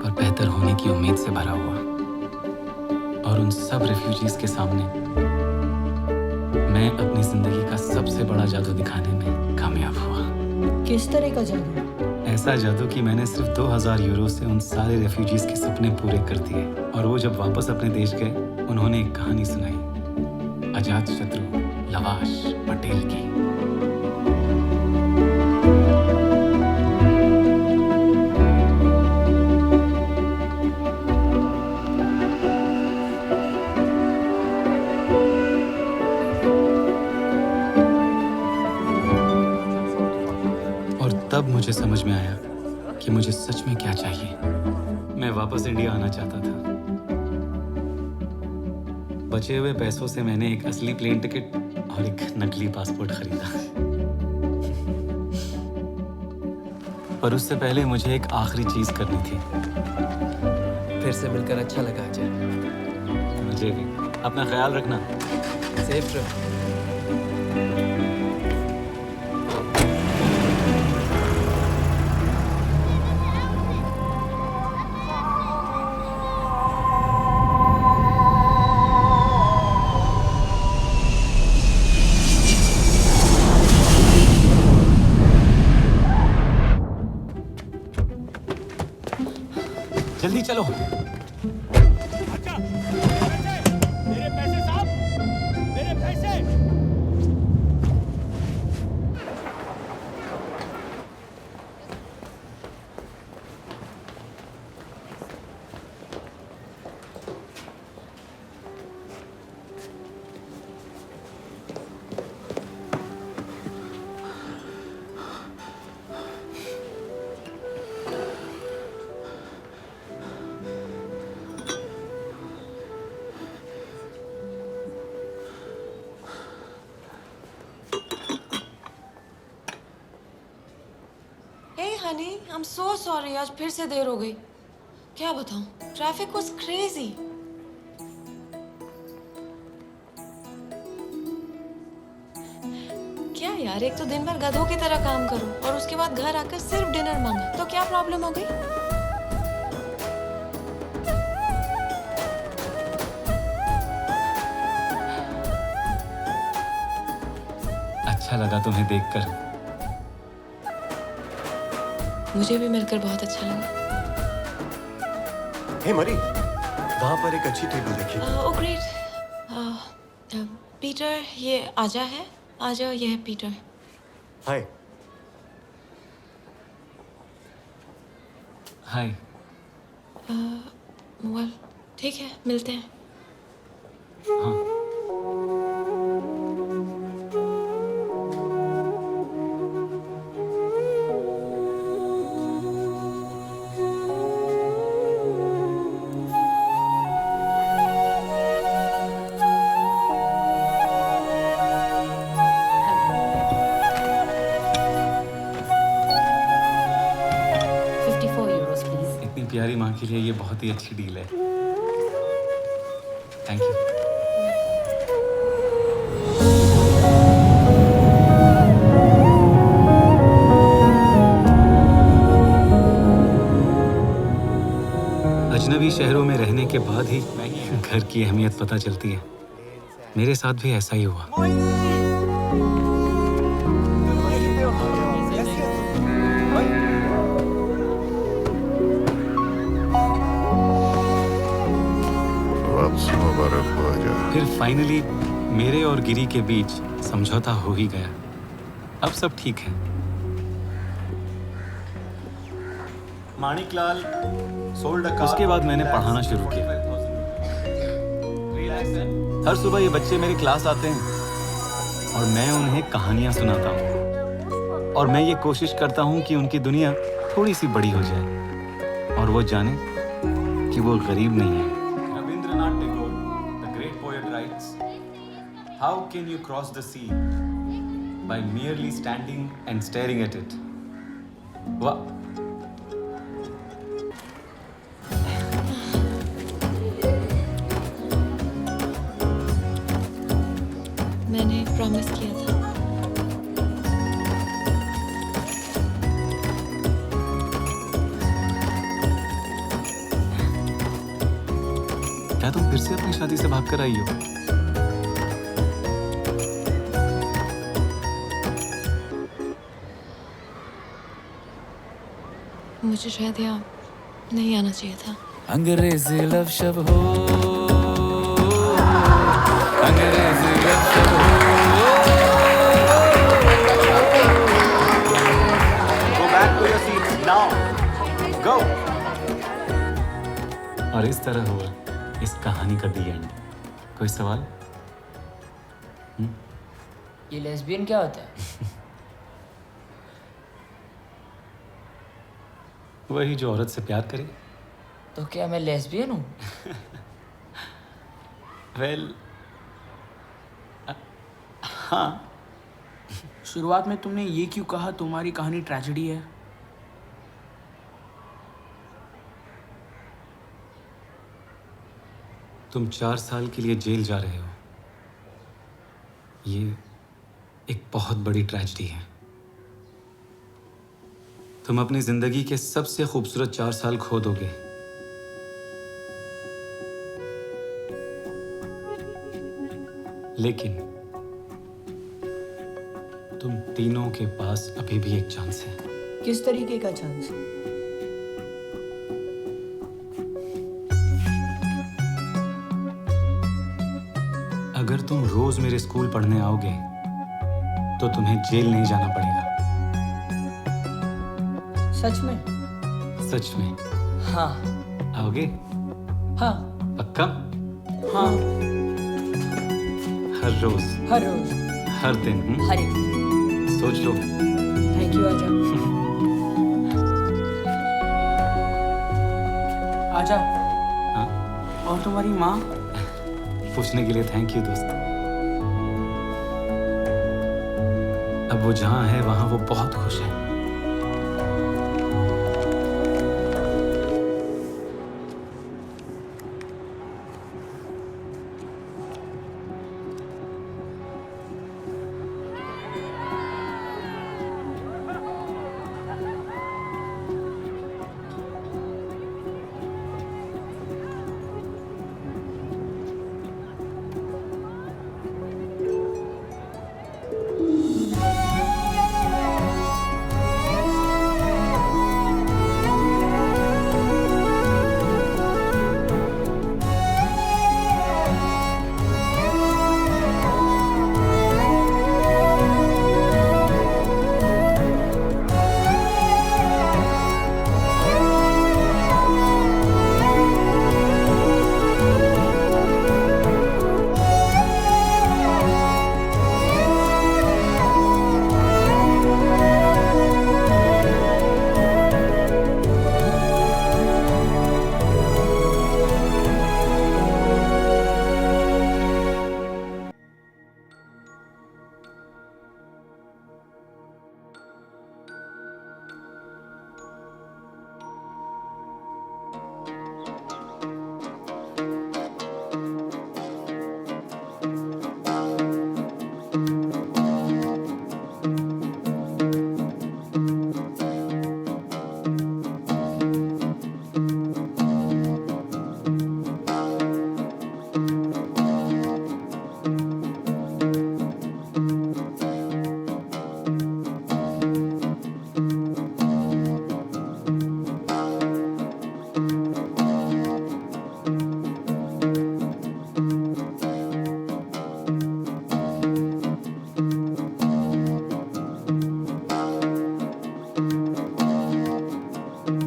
पर बेहतर होने की उम्मीद से भरा हुआ। और उन सब रिफ्यूजीज के सामने मैं अपनी जिंदगी का सबसे बड़ा जादू दिखाने में कामयाब हुआ। किस तरह का जादू? ऐसा जादू कि मैंने सिर्फ 2000 यूरो से उन सारे रेफ्यूजीज के सपने पूरे कर दिए। और वो जब वापस अपने देश गए, उन्होंने एक कहानी सुनाई, अजात शत्रु लवाश पटेल की। तब मुझे समझ में आया कि मुझे सच में क्या चाहिए। मैं वापस इंडिया आना चाहता था। बचे हुए पैसों से मैंने एक असली प्लेन टिकट और एक नकली पासपोर्ट खरीदा। पर उससे पहले मुझे एक आखिरी चीज करनी थी। फिर से मिलकर अच्छा लगा अजय। मुझे भी। अपना ख्याल रखना। सेफ रहो। जल्दी चलो। अच्छा, मेरे पैसे साहब, मेरे पैसे। Honey, I am so sorry, आज फिर से देर हो गई। क्या बताऊं, ट्रैफिक वाज क्रेजी। क्या यार, एक तो दिन भर गधों की तरह काम करो और उसके बाद घर आकर सिर्फ डिनर मांगा, तो क्या प्रॉब्लम हो गई? अच्छा लगा तुम्हें देखकर। मुझे भी मिलकर बहुत अच्छा लगा। हे मरी, वहां पर एक अच्छी टेबल देखी। Oh great. पीटर, ये आजा है। आजा, ये है पीटर। हाय। हाय। वेल, ठीक है, मिलते हैं। हाँ। प्यारी माँ के लिए ये बहुत ही अच्छी डील है। Thank you. अजनबी शहरों में रहने के बाद ही घर की अहमियत पता चलती है। मेरे साथ भी ऐसा ही हुआ। मुबारक हो आजा। फिर फाइनली मेरे और गिरी के बीच समझौता हो ही गया। अब सब ठीक है। Maniklal sold a car. उसके बाद मैंने पढ़ाना शुरू किया। हर सुबह ये बच्चे मेरी क्लास आते हैं और मैं उन्हें कहानियां सुनाता हूँ और मैं ये कोशिश करता हूँ कि उनकी दुनिया थोड़ी सी बड़ी हो जाए और वो जाने कि वो गरीब नहीं है। Rabindranath Tagore, the great poet, writes, how can you cross the sea by merely standing and staring at it? वाह! मैंने प्रॉमिस किया था। क्या तुम फिर से अपनी शादी से भाग कर आई हो? मुझे शायद यहाँ नहीं आना चाहिए था। अंग्रेजी लव शब हो, अंग्रेजी लव शब हो। Go back to your seats now. Go. और इस तरह हुआ इस कहानी का दी एंड। कोई सवाल? ये लेस्बियन क्या होता है? वही जो औरत से प्यार करे। तो क्या मैं लेस्बियन हूँ? वेल, हाँ। शुरुआत में तुमने ये क्यों कहा तुम्हारी कहानी ट्रेजेडी है? तुम 4 साल के लिए जेल जा रहे हो। ये एक बहुत बड़ी ट्रेजेडी है। तुम अपनी जिंदगी के सबसे खूबसूरत 4 साल खो दोगे। लेकिन तुम तीनों के पास अभी भी एक चांस है। किस तरीके का चांस? अगर तुम रोज मेरे स्कूल पढ़ने आओगे तो तुम्हें जेल नहीं जाना पड़ेगा। सच में? सच में। हाँ। आओगे? हाँ। पक्का? हाँ। हर रोज? हर रोज। हर दिन? हर एक दिन। सोच लो। थैंक यू आजा। आजा। हाँ? और तुम्हारी माँ? पूछने के लिए थैंक यू दोस्त। अब वो जहां है वहां वो बहुत खुश है।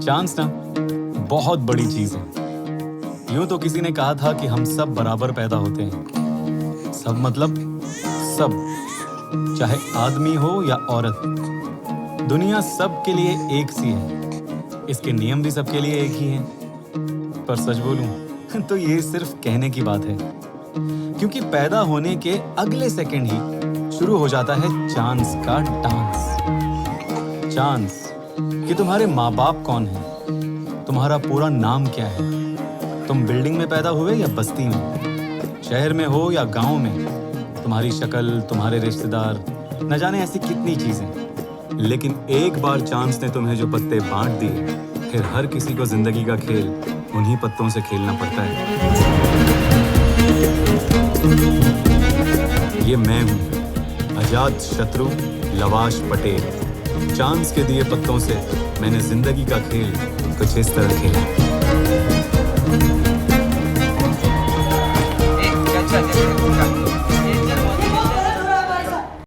चांस ना बहुत बड़ी चीज है। यूं तो किसी ने कहा था कि हम सब बराबर पैदा होते हैं। सब मतलब सब, चाहे आदमी हो या औरत। दुनिया सबके लिए एक सी है, इसके नियम भी सबके लिए एक ही हैं। पर सच बोलूं तो ये सिर्फ कहने की बात है, क्योंकि पैदा होने के अगले सेकंड ही शुरू हो जाता है चांस का डांस। चांस कि तुम्हारे माँ बाप कौन है, तुम्हारा पूरा नाम क्या है, तुम बिल्डिंग में पैदा हुए या बस्ती में, शहर में हो या गांव में, तुम्हारी शक्ल, तुम्हारे रिश्तेदार, न जाने ऐसी कितनी चीजें। लेकिन एक बार चांस ने तुम्हें जो पत्ते बांट दिए, फिर हर किसी को जिंदगी का खेल उन्हीं पत्तों से खेलना पड़ता है। ये मैं हूं, अजात शत्रु लवाश पटेल। चांस के दिए पत्तों से मैंने जिंदगी का खेल कुछ इस तरह खेला। अच्छा